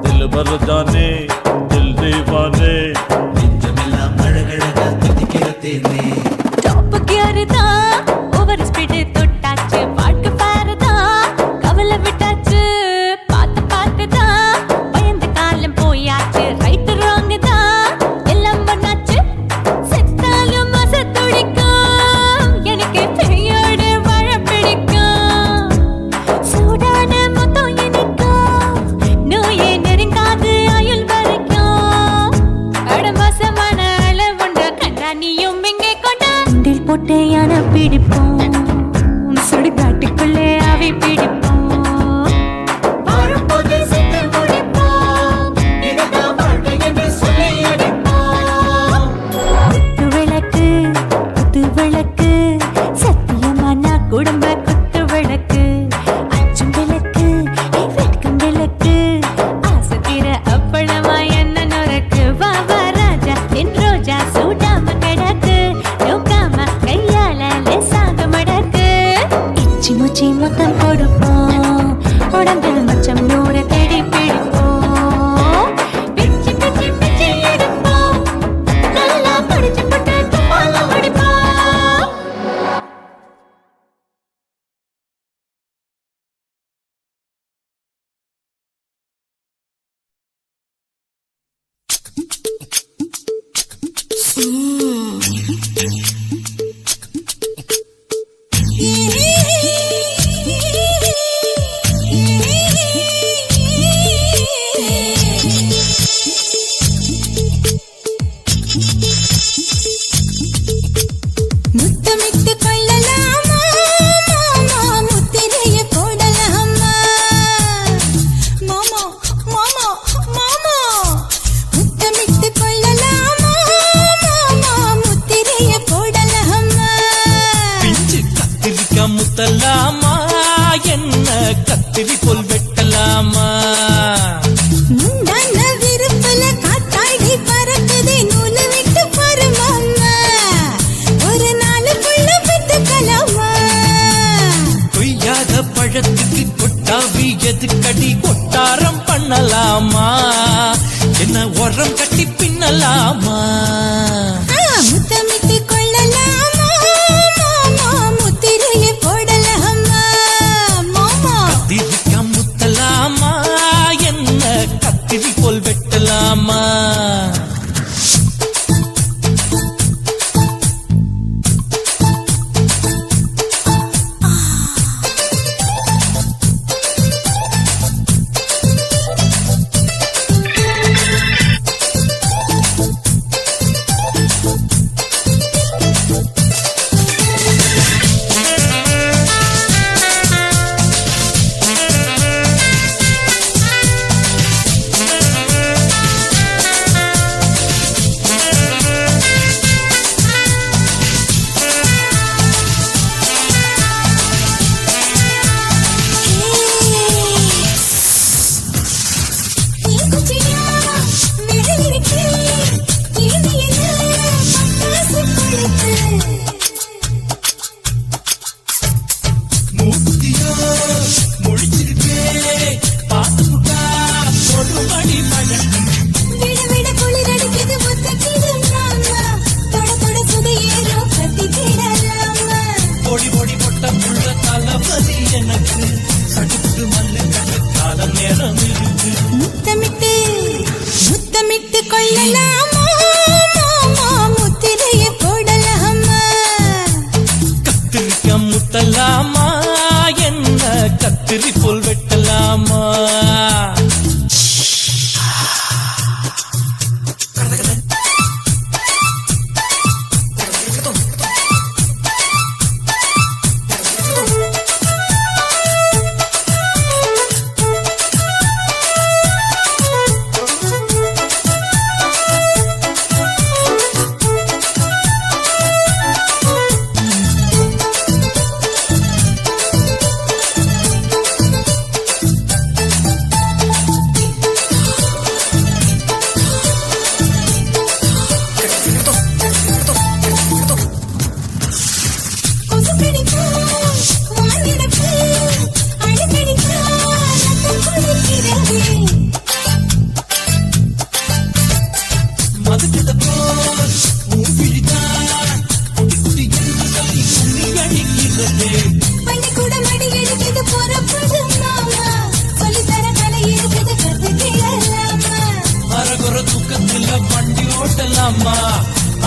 दिल भर जाने दिल दीवाने நெஞ்சமெல்லாம் அழகழகா துடிக்கிறதேனே டாப் கியர் தான் ஓவர் ஸ்பீடு தொட்டாச்சு வாழ்க்கை பாரு தான் கவலை விட்டாச்சு பார்த்து தான் பயந்து காலம் போயாச்சு ரைட் ராங் தான் எல்லாம் பண்ணாச்சு செத்தாலும் மச துடிக்கும் எனக்கு பெரியோட வாழ பிடிக்கும் சூடான மொத்தம் இனிக்கும் நோயே நெருங்காது ஆயுள் வரைக்கும் அடமாசமான அளவுண்ட கண்டா நீயும் இங்கே கொண்டா உண்டில் போட்டு யானை பிடிப்போம் சுடுகாட்டுக்குள்ளே அவை பிடிப்போம் வாழும்போது செத்து முடிப்போம் இதுதான் வாழ்க்கை என்று சொல்லி அடிப்போம் குத்து விளக்கு சத்தியமான குடும்ப குத்து விளக்கு அச்சும் விளக்கு வெட்கம் விளக்கு ஆசை தீர அப்பளமா என்ன நொறுக்கு வா வா ராஜா என் ரோஜா சூடாம கிடக்கு நோக்காம கையால லேசாக மடக்கு இச்சி முச்சி மொத்தம் கொடுப்போம் உடம்பில் மச்சம் நூறு தேடி பிடிப்போம் பிச்சி பிச்சி பிச்சி எடுப்போம் நல்லா படிச்சு போட்டு கும்பாலம் அடிப்போம் முத்தமிட்டு கொள்ளலாமா மாமா முத்திரைய போடலாமா மாமா மாமா மாமா முத்தமிட்டு கொள்ளலாமா மாமா முத்திரைய போடலாமா பிஞ்சு கத்திரிக்காய் முத்தலாமா என்ன கத்திரி போல் வெட்டலாமா முந்தான விருப்பல காத்தாடி பறக்குதே நூலை விட்டு பாரு மாமா ஒரு நாளுக்குள்ள பெற்றுக்கலாமா கொய்யாத பழத்துக்கு கொட்டாவி எதுக்கடி கொட்டாரம் பண்ணலாமா என்ன உரம் கட்டி பின்னலாமா முத்தமிட்டு கொள்ளலாமா மாமா முத்திரைய போடலாமா மாமா கத்திரிக்காய் முத்தலாமா என்ன கத்திரி போல் வெட்டலாமா கத்திரி போல் வெட்டலாமா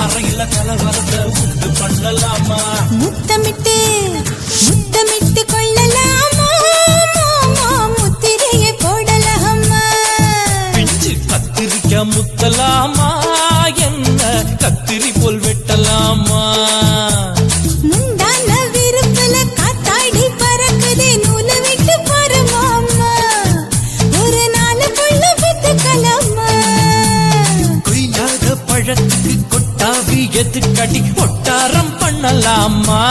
அறையில கலவரத்தை உண்டு பண்ணலாமா முத்தமிட்டு முத்தமிட்டு கொள்ளலாமா முத்திரையை போடலாமா பிஞ்சு கத்திரிக்க முத்தலாமா என்ன கத்திரி போல் வெட்டலாமா முந்தான விருப்பல காத்தாடி பறக்குதே நூலை விட்டு பரமாமா ஒரு நாளுக்குள்ள வித்துக்கலாமா கொய்யாத பழத்துக்கு கொட்டாவி எதுக்கடி ஒட்டாரம் பண்ணலாமா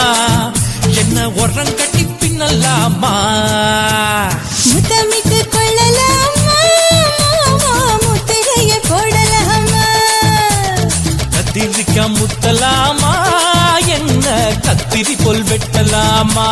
என்ன உரம் கட்டி பின்னலாமா முத்தமிட்டு கொள்ளலாமா முத்திரையை போடலாமா கத்திரிக்க முத்தலாமா என்ன கத்திரி போல் வெட்டலாமா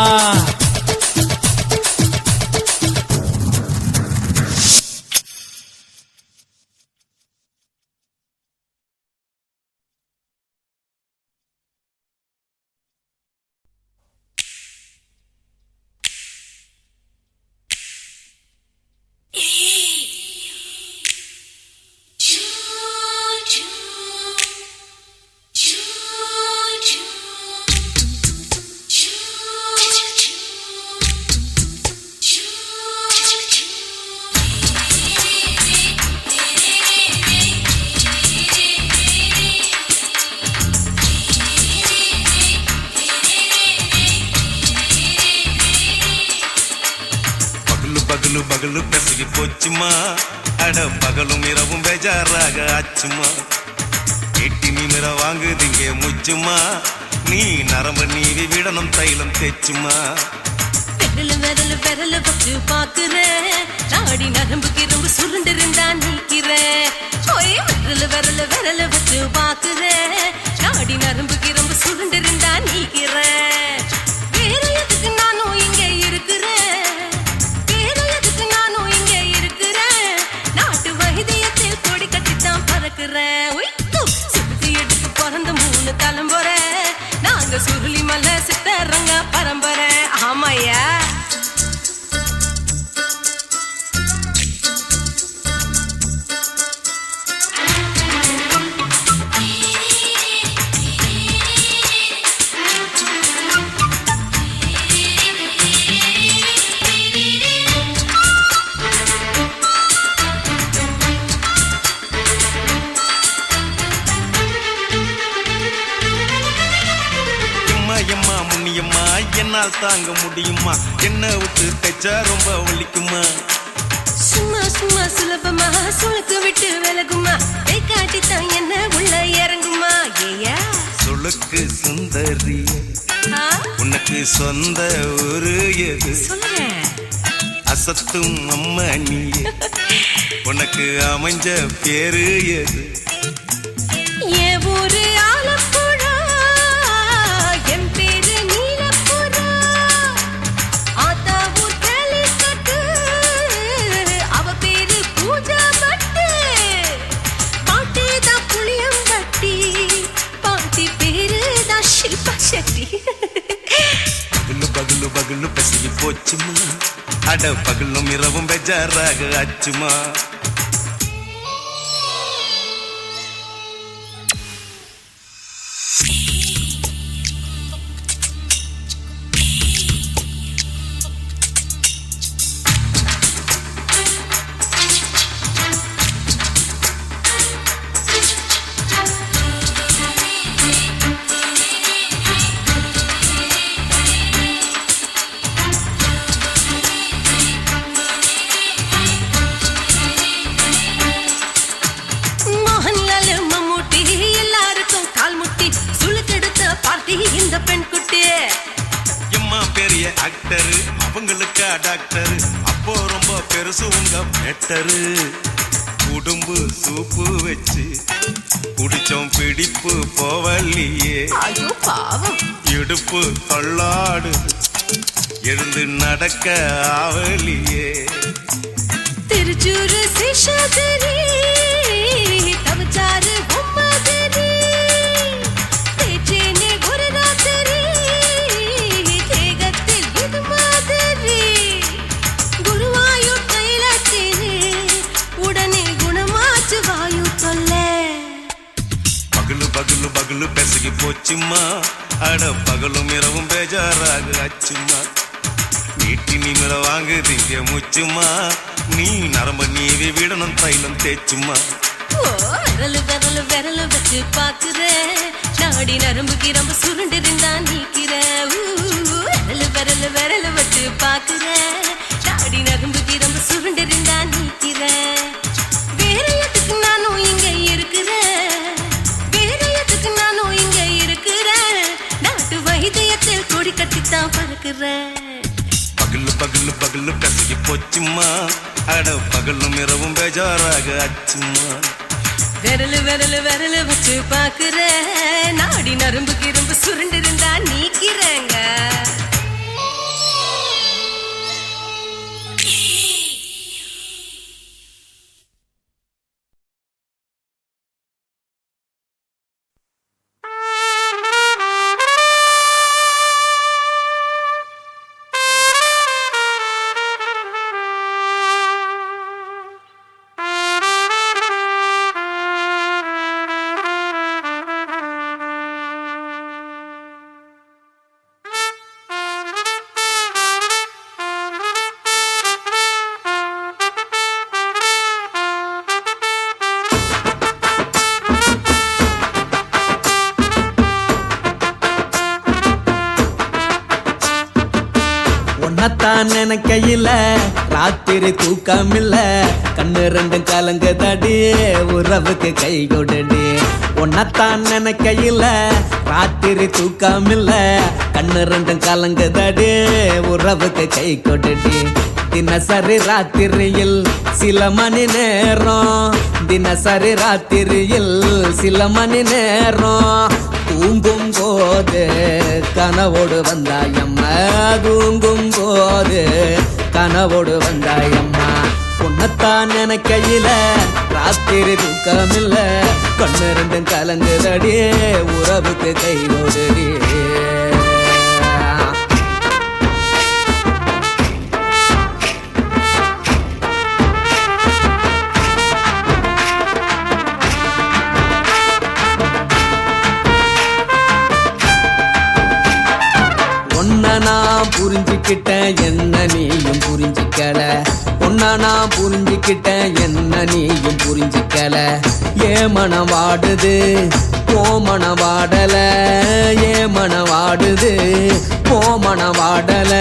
பகலு பகலு பெசகி போச்சுமா அட பகலும் இரவும் பேஜாராக ஆச்சுமா எட்டி நிமிர வாங்குதிங்க முச்சுமா நீ நரம்பு நீவி விடணும் தைலம் தேச்சுமா விரல விரல வச்சு பாக்குறேன் நாடி நரம்பு கிரம்பு சுருண்டு இருந்தா நீக்கிறேன் விரல விரல வச்சு பாக்குறேன் நாடி நரம்பு கிரம்பு சுருண்டு இருந்தா நீக்கிறேன் வேற எதுக்கு நானும் இங்க இருக்கிறேன் வேற எதுக்கு நானும் இங்க இருக்கிறேன் நாட்டு வைத்தியத்தில் கொடி கட்டித்தான் பறக்கிறேன் சுத்தி எடுத்து பிறந்த 3 தலைமுறை நாங்க சுருளி மலை சித்தரங்க பரம்பரை ஆமாயா எம்மா முன்னியம்மா என்னால் தாங்க முடியுமா என்ன விட்டு தைச்சா ரொம்ப வலிக்குமா சும்மா சும்மா சுலபமா சுளுக்கு விட்டு விலகுமா கை காட்டித்தான் என்ன உள்ள இறங்குமா ஏயா சுளுக்கு சுந்தரி உனக்கு சொந்த ஊரு எது சொல்றேன் அசத்தும் அம்மா நீ உனக்கு அமைஞ்ச பேரு எது என் ஊரு ஆலப்புழா என் பேரு நீலப்புறா ஆத்தா ஊர் கேலிக்கட்டு அவ பேரு பூஜா பட்டு பாட்டி தான் புளியம்பட்டி பாட்டி பேரு தான் ஷில்பா செட்டி பகலு பகலு பகலு பசிக்கு போச்சுமா அட பகலும் இரவும் பெஜாராக ஆச்சுமா ஆக்டரு அவங்களுக்கா டாக்டரு அப்போ ரொம்ப பெருசு உங்க மேட்டரு உடும்பு சூப்பு வச்சு குடிச்சோம் பிடிப்பு போவல்லையே ஐயோ பாவம் இடுப்பு தள்ளாடு எழுந்து நடக்க ஆவலியே திருச்சூரு சிஷாதரி தவச்சாரு பொம்மாதரி தேச்சேனே ஒரு ராத்திரி தேகத்தில் இது மாதிரி குருவாயூர் கைலாச்சேனே உடனே குணமாச்சு வாயு தொல்ல பகலு பகலு பகலு பெசகி போச்சுமா அட பகலும் இரவும் பேஜாராக ஆச்சுமா நீட்டி நீங்கள வாங்குதீங்க முச்சுமா நீ நரம்ப நீவி விடணும் தைலம் தேச்சுமா ஓ விரலு விரலு விரலு வச்சு பாக்குறேன் நாடி நரம்பு கிரம்பு சுருண்டிருந்தா நீக்கிறேன் விரலு விரலு விரலு வச்சு பாக்குறேன் நாடி நரம்பு கிரம்பு சுருண்டிருந்தா நீக்கிறேன் வேற எதுக்கு நானும் இங்க இருக்கிறேன் வேற எதுக்கு நானும் இங்க இருக்கிறேன் நாட்டு வைத்தியத்தில் கொடி கட்டித்தான் பறக்கிறேன் பகலு பகலு பகலு பெசகி போச்சுமா அட பகலும் இரவும் பேஜாராக ஆச்சுமா விரலு விரலு விரலு வச்சு பாக்குறேன் நாடி நரம்பு கிரும்பு சுருண்டிருந்தா நீக்கிறேங்க உன்னத்தான் நினைக்கையில ராத்திரி தூக்கமில்ல கண்ணு ரெண்டும் கலங்குதடி உறவுக்கு கை கொடுடி உன்னத்தான் நினைக்கையில ராத்திரி தூக்கமில்ல கண்ணு ரெண்டும் கலங்குதடி உறவுக்கு கை கொடுடி தினசரி ராத்திரியில் சில மணி நேரம் தினசரி ராத்திரியில் சில மணி நேரம் தூங்கும் போது கனவோடு வந்தாயம்மா தூங்கும் போது கனவோடு வந்தாயம்மா உன்னத்தான் நினைக்கையில ராத்திரி தூக்கமில்ல கண்ணு ரெண்டும் கலங்குதடி உறவுக்கு கை ஓடுடி நான் புரிஞ்சுக்கிட்டேன் என்ன நீயும் புரிஞ்சிக்கல உன்ன நான் புரிஞ்சுக்கிட்டேன் என்ன நீயும் புரிஞ்சிக்கல ஏ மனம் வாடுது ஓ மனம் வாடல ஏ மனம் வாடுது ஓ மனம் வாடல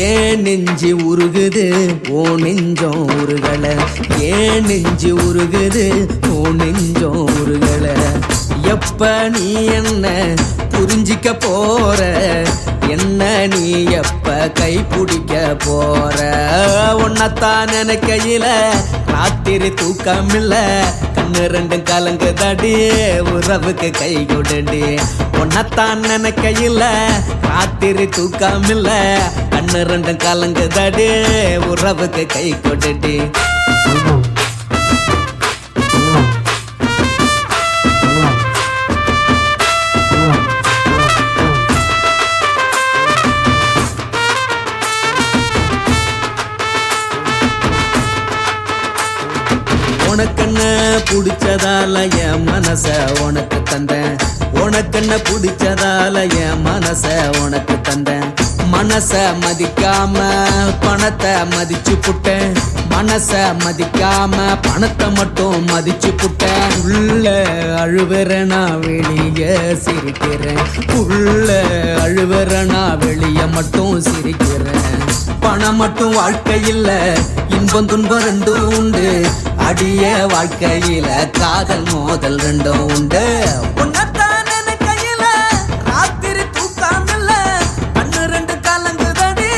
ஏன் நெஞ்சு உருகுது ஓ நெஞ்சம் உருகல ஏன் நெஞ்சு உருகுது ஓ நெஞ்சம் உருகல எப்ப நீ என்ன புரிஞ்சிக்க போற என்ன நீ எப்ப கை பிடிக்க போற உன்னத்தான் நினைக்கையில ராத்திரி தூக்கமில்ல கண்ணு ரெண்டும் கலங்குதடி உறவுக்கு கை கொடுடி உன்னத்தான் நினைக்கையில ராத்திரி தூக்கமில்ல கண்ணு ரெண்டும் கலங்குதடி உறவுக்கு கை கொடுடி உனக்கென்ன பிடிச்சதால என் மனச உனக்கு தந்தேன் உனக்கென்ன பிடிச்சதால என் மனச உனக்கு தந்தேன் மனச மதிக்காம பணத்தை மதிச்சு புட்டேன் மனச மதிக்காம பணத்தை மட்டும் மதிச்சு புட்டேன் உள்ள அழுவுறனா வெளிய சிரிக்கிறேன் உள்ள அழுவுறனா வெளிய மட்டும் சிரிக்கிறேன் பணம் மட்டும் வாழ்க்கையில் இன்பம் துன்பம் ரெண்டும் உண்டு அடிய வாழ்க்கையில காதல் மோதல் ரெண்டும் உண்டு உன்னத்தான் நினைக்கையில ராத்திரி தூக்காமல்ல கண்ணு ரெண்டு கலங்குதடி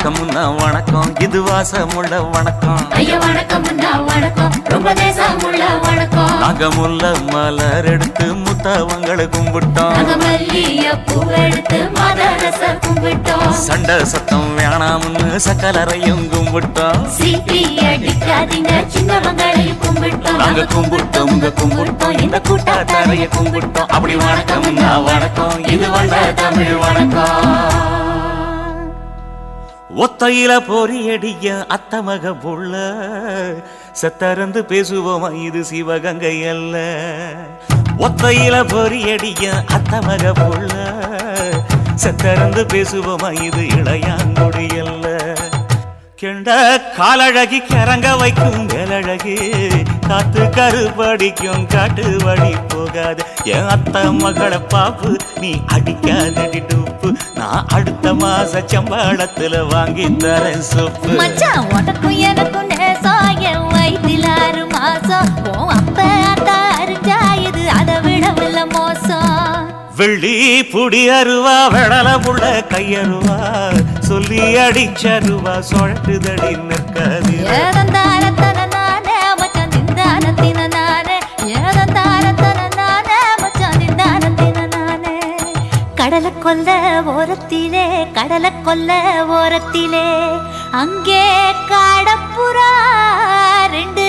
வணக்கம் வணக்கம் இது வாசமுள்ள வணக்கம் ஐயா வணக்கம் வணக்கம் ரொம்ப தேசமுள்ள வணக்கம் நாங்க முல்ல மலர் எடுத்து முத்தவங்களை கும்பிட்டோம் நாங்க மல்லிய பூவெடுத்து மதரச கும்பிட்டோம் சண்டை சத்தம் வேணாம்னு சக்கலரையும் கும்பிட்டோம் சீட்டி அடிக்காதீங்க சின்னவங்களையும் கும்பிட்டோம் நாங்க கும்பிட்டோம் கும்பிட்டோம் இந்த கூட்டாத்தாரைய கும்பிட்டோம் அப்படி வணக்கம் வணக்கம் இது வந்த தமிழ் வணக்கம் ஒத்தையில பொறியடிய அத்தமக புள்ள சத்தரந்து பேசுவோமா இது சிவகங்கை அல்ல ஒத்தையில பொறியடிய அத்தமக புள்ள சத்தரந்து பேசுவோமா இது இளையாங்குடி அல்ல கெண்ட காலழகி கிறங்க வைக்கும் வேலழகி காத்து கருபடிக்கும் காட்டு வழி போகாது என் அத்த மகளை பாப்பு நீ அடிக்காதடி டூப்பு நான் அடுத்த மாச சம்பளத்துல வாங்கி தரேன் சொப்பு மச்சான் உனக்கும் எனக்கும் நேசம் என் வயிற்றில் 6 மாசம் உன் அப்ப அத்தா அறிஞ்சாயுது அதை விடவில்லை மோசம் வெள்ளி புடி அருவா வெடல புள்ள கையருவா சொல்லி அடிச்சருவா சொழட்டுதடி நிற்காது ஏதந்தாரத்தன நானே மச்சான் திண்டாரத்தின நானே ஏதந்தாரத்தன நானே மச்சான் திண்டாரத்தின நானே கடலை கொல்ல ஓரத்திலே அங்கே காடப்புறா 2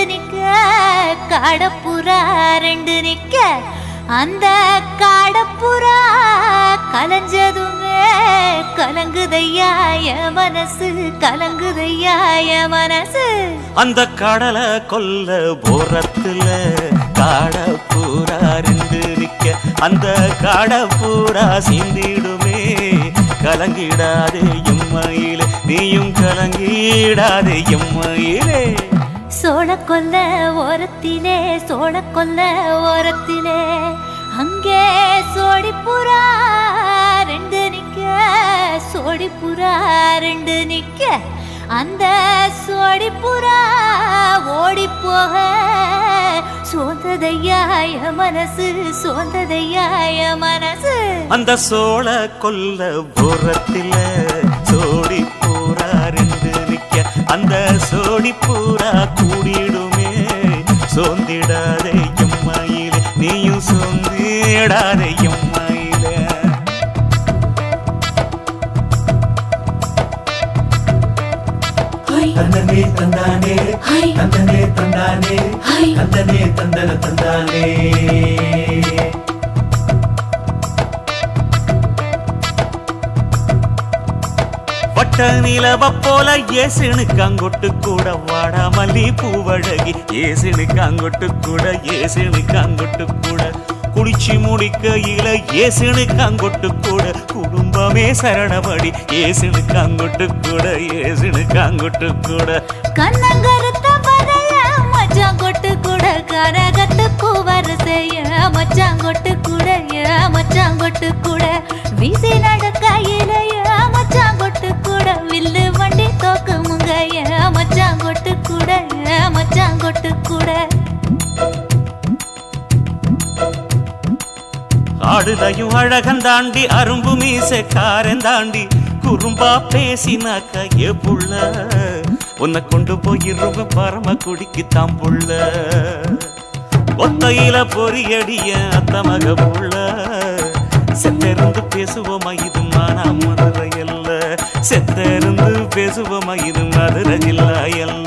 நிக்க அந்த காடப்புறா கலஞ்சதுமே கலங்குதையா என் மனசு அந்த கடலை கொல்ல போரத்துல காடப்பூரா 2 நிக்க அந்த காடப்பூரா சிந்திடுமே கலங்கிடாதே எம்மையிலே நீயும் கலங்கிடாதே எம்மையிலே சோளக்கொல்ல ஓரத்திலே அங்கே சோடிப்புறா 2 நிக்க அந்த சோடிப்புறா ஓடி போக சோந்ததையா என் மனசு அந்த சோழ கொல்ல போரத்தில சோடி பூரா 2 நிக்க அந்த சோடி பூரா கூடிடுமே சோந்திடாதே எம்மையிலே நீயும் சோந்திடாதே எம்மையிலே தந்தனே தந்தானே தந்தனே தந்தானே தந்தனே தந்தன தந்தானே வட்ட நிலவ போல ஏசுனுக்கு அங்கொட்டு கூட வாடா மல்லி பூவழகி ஏசுனுக்கு அங்கொட்டு கூட குளிச்சு முடிக்கையில ஏசுனுக்கு அங்கொட்டு கூட குடும்பமே சரணபடி ஏசுனுக்கு அங்கொட்டு கூட கண்ணங்கருத்த வரைய மச்சாங்கொட்டு கூட கரகத்து பூவரசைய மச்சாங்கொட்டு கூட வீசி நடக்கையிலைய மச்சாங்கொட்டு கூட வில்லு வண்டி தோக்குமுங்க மச்சாங்கொட்டு கூட ஆடுதையும் அழகந்தாண்டி அரும்பு மீசக்காரன் தாண்டி குறும்பா பேசினாக்க ஏ புள்ள உன்னை கொண்டு போயிருவு பரம குடிக்கு தாம்புள்ள ஒத்தையில பொறியடிய அத்தமக புள்ள செத்தெருந்து பேசுவோமா இது மானா மதுரை அல்ல செத்தெருந்து பேசுவோமா இது மதுரை ஜில்லா அல்ல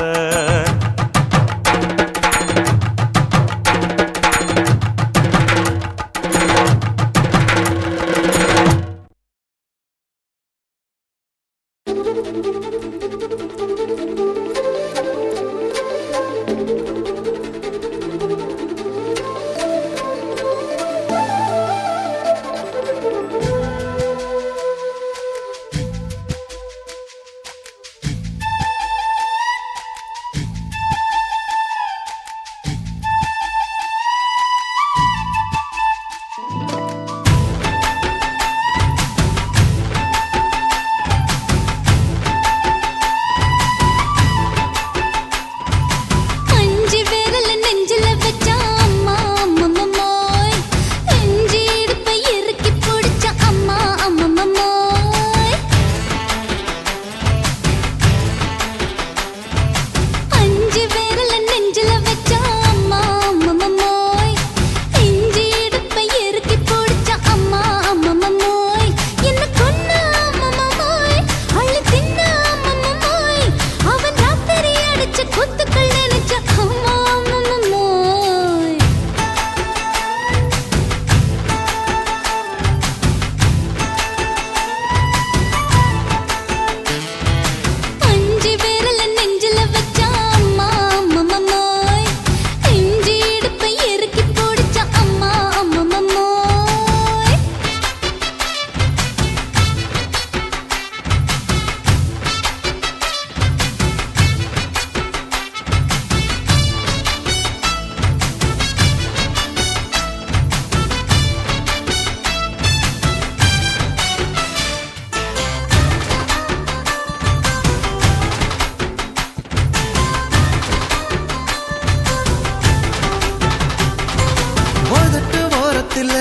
வேகத்துல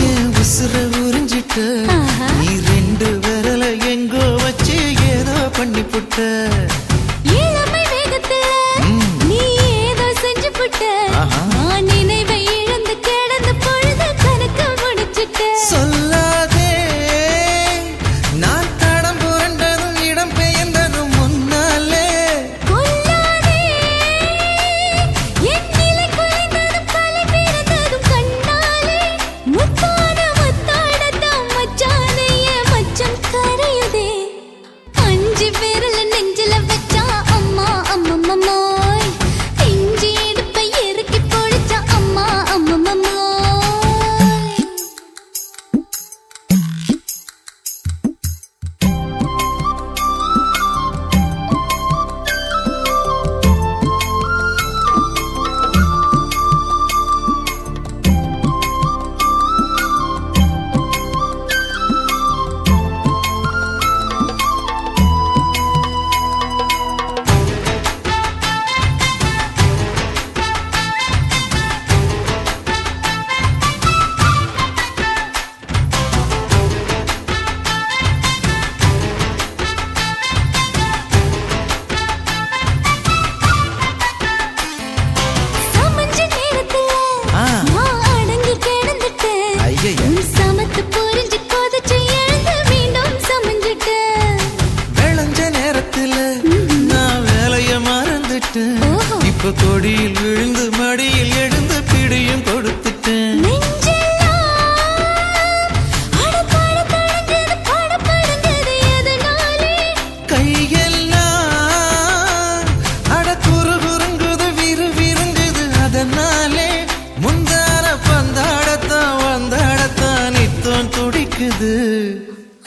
என் உசுர உறிஞ்சிட்ட நீ ரெண்டு விரல எங்கோ வச்சு ஏதோ பண்ணி புட்ட இளமை வேகத்துல நீ ஏதோ செஞ்சு புட்ட நான் நினைவை இழந்து கிடந்து பொழுது கணக்கு முடிச்சிட்ட சொல்லாதே நான் தடம் புரண்டதும் இடம் பெயர்ந்ததும் முன்னாலே கொல்லாதே என் நிலை குலைந்ததும் கலை பிறந்ததும் கண்ணாலே முத்தான முத்தாடத்தான் மச்சானைய மச்சம் கரையுதே அஞ்சு விரல நெஞ்சில வச்சா அம்மா அம்மம்மம்மாய் இஞ்சி இடுப்பை இறுக்கி பொழிச்சா அம்மா அம்மம்மம்மாய் சமஞ்ச நேரத்துல நான் அடங்கி கிடந்துட்டேன் ஐயைய. உன் சமத்து புரிஞ்சு கொதிச்சு எழுந்து மீண்டும் சமஞ்சிட்டேன் விளைஞ்ச நேரத்துல நான் வேலைய மறந்துட்டேன் ஓஹோ. இப்ப கொடியில் விழுந்து மடியில் எழுந்து பிடியும் கொடுத்துட்டேன் நெஞ்செல்லாம் அடப்பாட தடஞ்சது படபடங்குது எதனாலே கையெல்லாம் அட குறு குறுங்குது விறு விருங்குது அதனாலே முந்தார பந்தாடத்தான் வந்தாடத்தான் நித்தம் துடிக்குது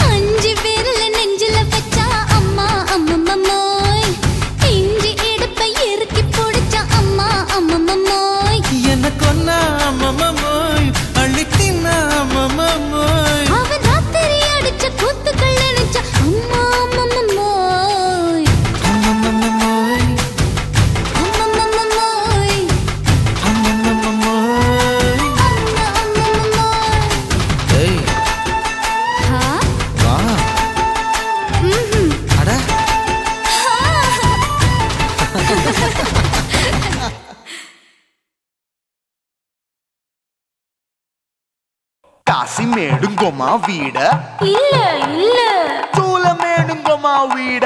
அஞ்சு விரல நெஞ்சில வச்சா அம்மா அம்மம்மம்மாய் இஞ்சி இடுப்பை இறுக்கி பொடிச்சா அம்மா அம்மம்மம்மாய் என்ன கொன்னா அம்மம்மோய் அள்ளித்தின்னா அம்மம்மோய் அவன் ராத்திரி அடிச்ச கூத்துக்கள் நினைச்சா அம்மா அம்மம்மம்மாய் அம்மம்மோய் அம்மம்மம்மாய் அம்மம்மோய் அம்மா அம்மம்மம்மாய் ஏய் ஹா வா ம்ஹும் அட కాశీమేడుంగోమా వీడ இல்ல இல்ல చూలమేడుంగోమా వీడ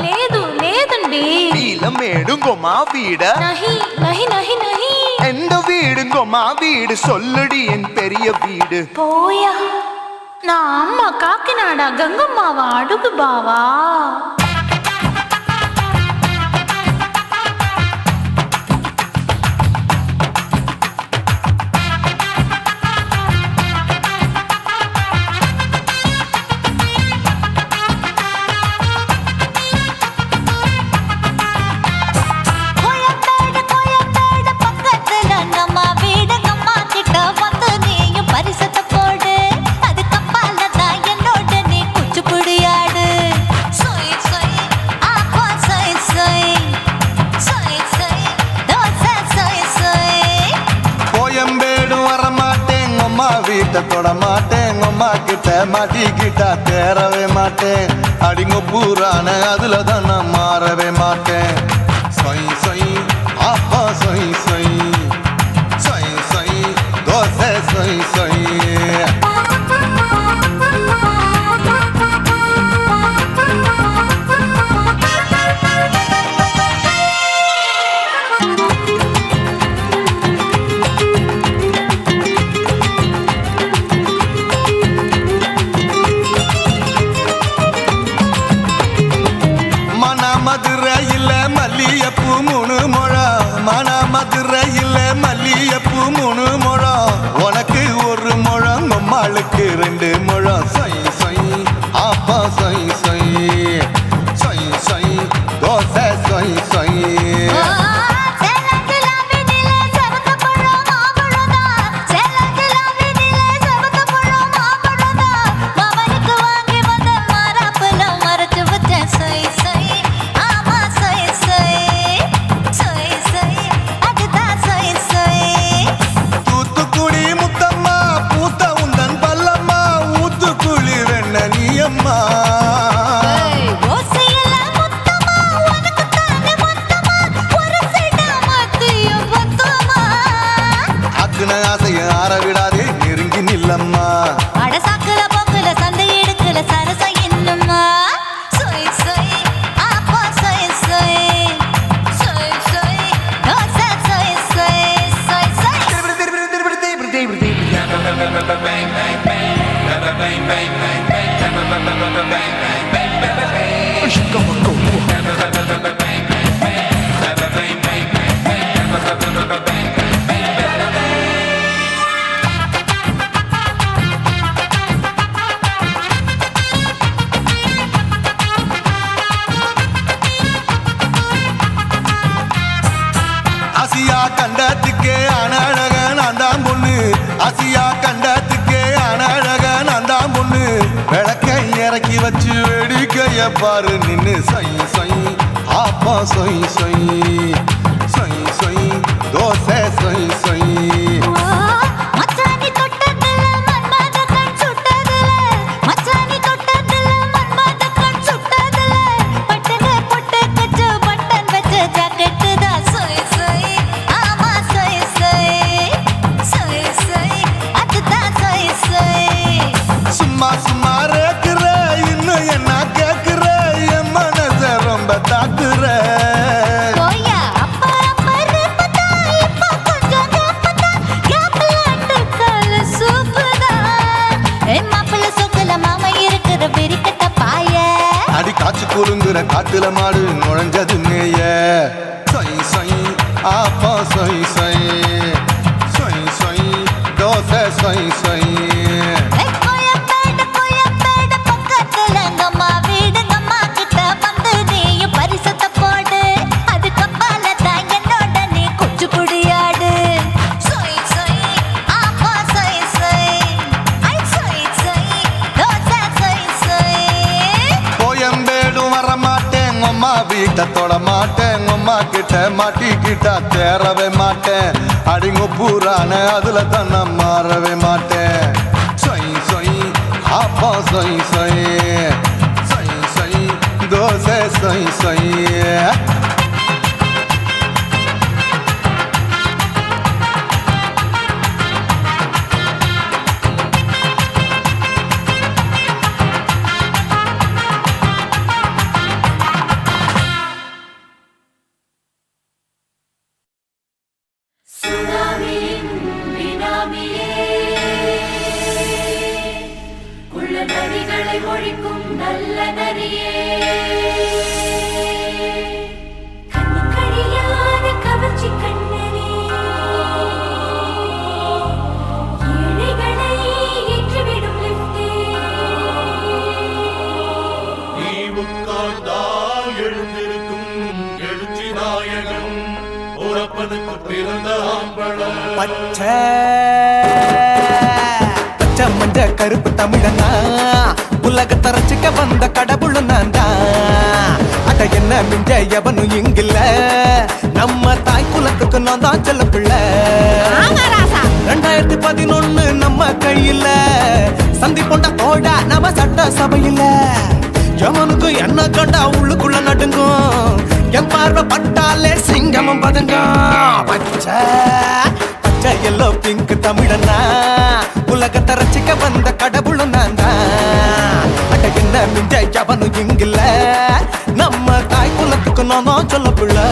లేదు లేదండి నీలమేడుంగోమా వీడ நஹி நஹி நஹி நஹி எந்த வீடுங்கோமா வீடு சொல்லுடி என் பெரிய வீடு போயா நான் அம்மா காக்கிநாடா கங்கம்மாவா அடுகு பாவா கோயம்பேடு பக்கத்துல நம்ம வீடு அம்மா கிட்ட வந்து நீயும் பரிசத்தை போடு அது கப்பால தான் என்னோட நீ குச்சிப்புடியாடு சொய் சொய் ஆப்பா சொய் சொய் சொய் சொய் தோசை சொய் சொய் கோயம்பேடு வரமாட்டேன் அம்மா வீட்டை தொட மாட்டேன் அம்மா கிட்ட மாட்டிக்கிட்டா தேரவே மாட்டேன் அடிங்க பூரான அதுல தான் நான் மாறவே மாட்டேன் சொய் சொய் அப்பா சொய் சொய் சொய் சொய் தோசை சொய் சொய் மதுரையில் மல்லியப்பூ 3 முழம் மதுரையில் மல்லியப்பூ 3 முழம் உனக்கு 1 முழம் ஆசைய ஆற விடாதே நெருங்கி நில்லம்மா அட சாக்குல போக்குல சந்தை எடுக்கல சரசம் என்னம்மா சொய் சொய் ஆப்பா சொய் சொய் சொய் சொய் தோசை சொய் சொய் சொய் சொய் ஆசியா கண்டத்துக்கே அனழக நான் தான் பொண்ணு ஆசியா கண்டத்துக்கே அனழக நான் தான் பொண்ணு விளக்கை இறக்கி வச்சு வேடிக்கைய பாரு நின்னு சொய் சொய் ஆப்பா சொய் சொய் சொய் சொய் தோசை சொய் சொய் மச்சானி தொட்டதுல மன்மத கண் சுட்டதுல மச்சானி தொட்டதுல மன்மத கண் சுட்டதுல பட்டன பொட்டு கச்சு பட்டன் வச்ச ஜாக்கெட் தான் சொய் சொய் ஆமா சொய் சொய் சொய் சொய் அதுதான் சொய் சொய் சும்மா சும்மா ரேக்குற இன்னும் என்ன கேக்குற என் மனச ரொம்ப தாக்குற கோயா அப்பா அப்பா ரப்பதா இப்ப கொஞ்சம் கேப்பதா கேப்பலாட்டு கால சூப்பதா ஏ மாப்பிள்ள சொக்கல மாமா இருக்கிற வெறிக்கட்ட பாய அடி காய்ச்சி குறுங்குற காட்டுல மாடு நுழைஞ்சது மேய சொய் சொய் ஆப்பா சொய் சொய் சொய் சொய் தோசை சொய் சொய் கோயம்பேடு பக்கத்துல எங்கம்மா வீடு அம்மா கிட்ட வந்து நீயும் பரிசத்தை போடு அதுக்கப்பால தான் என்னோட நீ குச்சி புடியாடு சொய் சொய் ஆப்பா சொய் சொய் ஐ சொய் சொய் தோசை சொய் சொய் கோயம்பேடும் வர மாட்டேன் அம்மா வீட்டை தொட மாட்டேன் அம்மா கிட்ட மாட்டிக்கிட்டா தேரவே மாட்டேன் அடிங்க பூரான அதுல தான் நான் மாறவே மாட்டேன் சொய் சொய் ஆப்பா சொய் சொய் சொய் சொய் தோசை சொய் சொய் நரிகளை ஒழிக்கும் நல்ல நரியே கண்ணிக்கடியான கவர்ச்சி கண்ணனே ஏழைகளை ஏற்றிவிடும் லிப்டே நீ உட்கார்ந்தால் எழுந்திருக்கும் எழுச்சி நாயகன் உறப்பனுக்கு பிறந்த ஆம்பளம் பச்சை மஞ்ச கருப்பு தமிழனா உலகத்தை ரசிக்க வந்த கடவுள் நான் தான் அட என்ன மிஞ்ச எவனும் இங்கில்ல நம்ம தாய் குலத்துக்கு நான் தான் செல்ல பிள்ளை 2011 நம்ம கையில சந்தி போட்ட தோடா நம்ம சட்ட சபையில எவனுக்கு என்ன கண்டா உள்ளுக்குள்ள நடுங்கும் என் பார்வை பட்டாலே சிங்கமும் பதுங்கும் பச்சை எல்லோ பிங்க் தமிழனா உலகத்தை ரசிக்க வந்த கடவுளும் நான் தான் அட என்ன மிஞ்ச எவனும் இங்கில்ல நம்ம தாய் குலத்துக்கு நான் சொல்ல பிள்ளை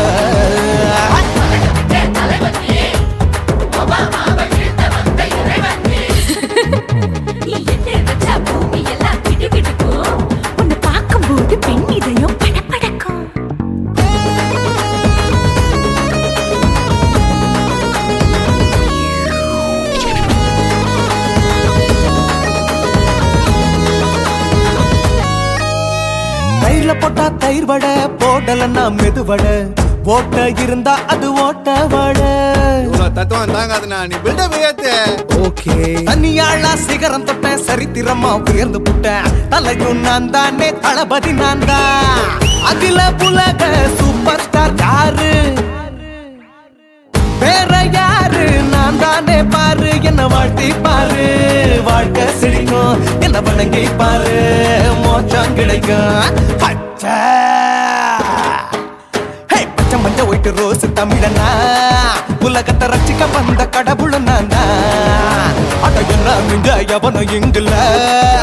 உன்னை பார்க்கும்போது பெண் இதயம் படபடக்கும் தயிர்ல போட்டா தயிர் வடை போடலன்னா மெது வடை ஓட்ட இருந்தா அது ஓட்ட வடை தத்துவம் தாங்காதுண்ணா நீ பில்டப் ஏத்து ஓகே தனியாளா சிகரம் தொட்டேன் சரித்திரமா உயர்ந்து புட்டேன் தலையும் நான் தானே தளபதி நான் தான் அகில உலக சூப்பர் ஸ்டார் யாரு வேற யாரு நான் தானே பாரு என்ன வாழ்த்தி பாரு வாழ்க்கை சிரிக்கும் என்ன வணங்கி பாரு மோச்சம் கிடைக்கும் பச்சை பச்சை மஞ்ச ஒயிட்டு ரோஸ் தமிழனா உலகத்தை ரசிக்க வந்த கடவுள் நான் தான் மிஞ்ச எவனும் இங்குல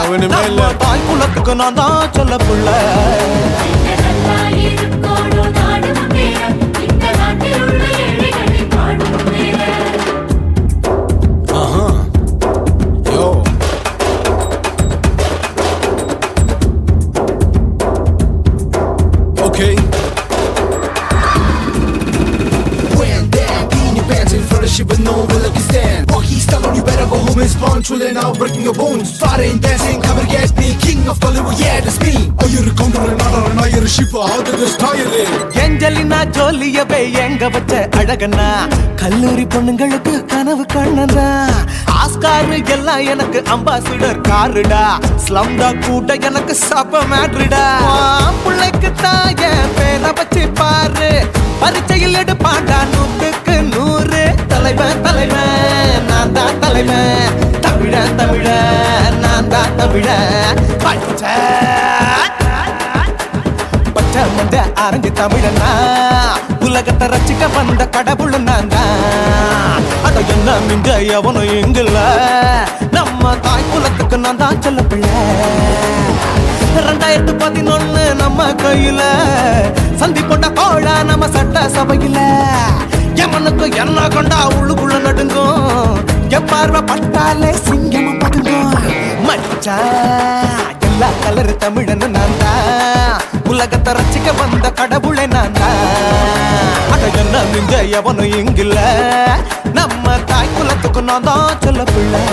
எவனுமே இல்ல. நம்ம தாய் குலத்துக்கு நான் தான் சொல்ல புள்ள யோ okay When that being your pants in front of shit with no will look stand. Oh, he's telling you better go home and spawn, chilling out, breaking your bones. Fighting, dancing, cover gas, me, king of Hollywood, yeah, that's me. Oh, you're a counter and not a you're a shipper, how did this tire it? Angelina ஜோலியவே எங்க வச்ச அழகனா கல்லூரி பொண்ணுங்களுக்கு கனவு கண்ணனா Oscar எல்லாம் எனக்கு ambassador காருடா ஸ்லம்டா கூட எனக்கு சப்ப மேட்ருடா பிள்ளைக்கு தாய பேரை வச்சு பாரு பரீட்சையில் எடுப்பாண்டா 100க்கு 100 தலைவன் தலைவன் நான் தான் தலைவன் தமிழன் தமிழன் நான் தான் தமிழன் பச்சை மஞ்ச அரஞ்சு தமிழனா உலகத்தை ரசிக்க வந்த கடவுள் நான் தான் அட என்ன மிஞ்ச எவனும் எங்குல நம்ம தாய் குலத்துக்கு நான் தான் சொல்ல பிள்ளை 2011 நம்ம கையில சந்தி போட்ட கோழ நம்ம சட்ட சபையில எமனுக்கு என்ன கொண்டா உள்ளுக்குள்ள நடுங்கும் எப்பார்வ பட்டாலே சிங்கமும் பதுங்கும் மச்சா எல்லா கலர் தமிழன் நான் தான் உலகத்தை ரசிக்க வந்த கடவுளை நான் தான் அட என்ன மிஞ்ச எவனும் இங்கில்ல நம்ம தாய் குலத்துக்கு நான் தான் சொல்ல பிள்ளை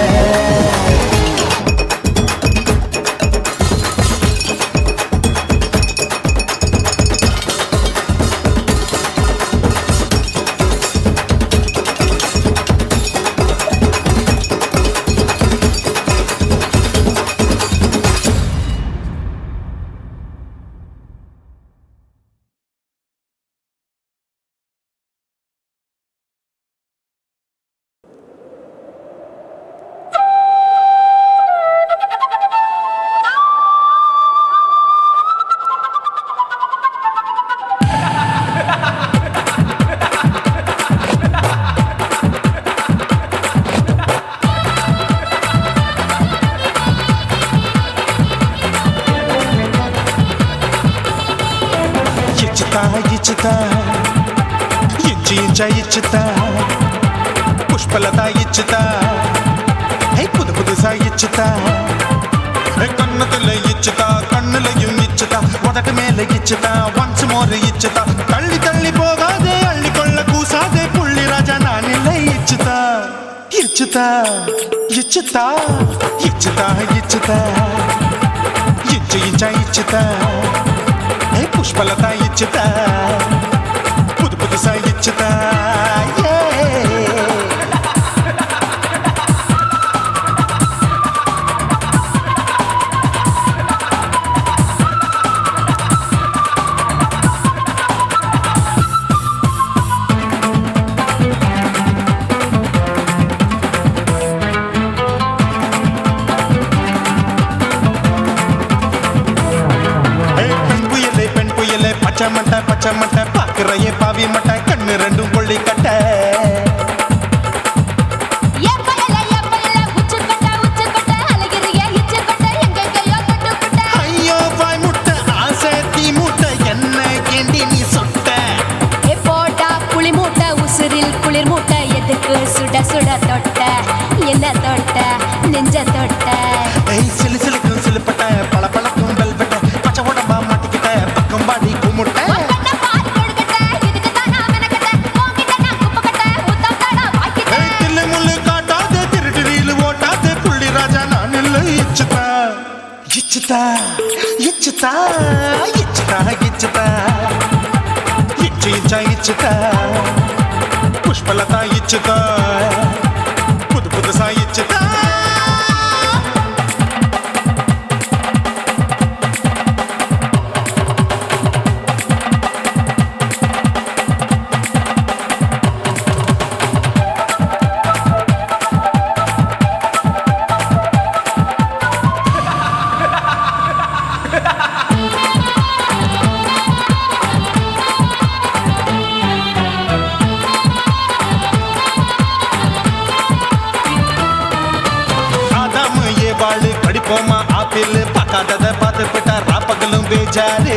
இச்சுதா புஷ்பலதா இச்சுதா புது புதுசா இச்சுதா கண்ணத்துல இச்சுதா கண்ணுலையும் இச்சுதா உதட்டு மேல இச்சுதா ஒன்ஸ் மோர் இச்சுதா தள்ளி தள்ளி போகாதே அள்ளி கொள்ள கூசாதே புள்ளி ராஜா நான் இல்லை இச்சுதா இச்சுதா இச்சுதா இச்சுதா இச்சுதா இச்சு இச்சா இச்சுதா புஷ்பலதா இச்சுதா புது புதுசா இச்சுதா பச்சை மட்டை பாக்குறையே பாவி மட்டை கண்ணு ரெண்டும் கொள்ளி கட்ட ஐயோ வாய் முட்டை ஆசை தீ மூட்டை என்ன கேண்டி நீ சொட்ட போட்டா புளி மூட்டை உசுரில் குளிர் மூட்டை எதுக்கு சுட சுட தொட்ட என்ன தொட்ட நெஞ்ச தொட்ட சிலு சிலுக்கும் சிலுப்பட்ட பல பழக்கும் வெல்வெட்ட பச்சை உடம்பா மாட்டிக்கிட்ட பக்கம் பாடி குமுட்ட இச்சுதா இச்சுதா இச்சுதா இச்சுதா இச்சு இச்சா இச்சுதா புஷ்பலதா இச்சுதா புது புதுசா இச்சுதா காட்டத பார்த்து விட்டா ராப்பகலும் பேச்சாரு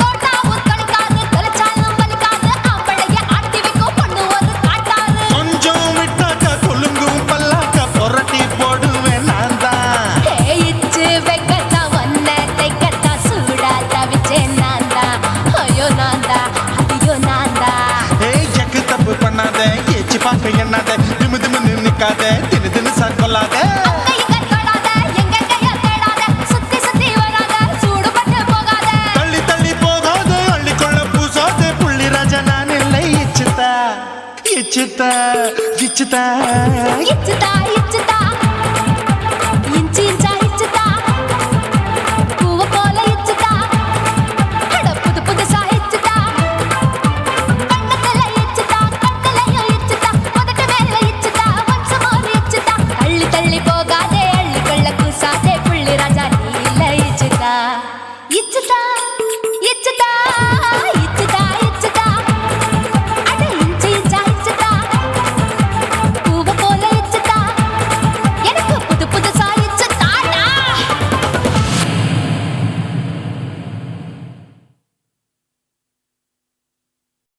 தோட்டா உத்தளிக்காது தொலைச்சாலும் வலிக்காது ஆம்பளைய ஆட்டி வைக்கும் பொண்ணு ஒரு காட்டாரு கொஞ்சம் விட்டாக்க கொலுங்கும் பல்லாக்க புரட்டி போடுவேன் நான் தான் தேயிச்சு வைக்கத்தா ஒன்ன தைக்கத்தா சூடா தவிச்சேன் நான்தா ஐயோ நான்தா ஐயோ நான்தா ஏய் ஜக்கு தப்பு பண்ணாத ஏச்சி பார்க்க எண்ணாத திமு திமுன்னு நிக்காத தினு தினு சார் கொள்ளாத கைய கட்டாத எங்க கைய தேடாத சுத்தி சுத்தி வராத சூடுபட்டு போகாத தள்ளி தள்ளி போகாத அள்ளிக்கொள்ள பூசாத புள்ளி ராஜா நான் இல்லை இச்சுதா இச்சுதா இச்சுதா இச்சுதா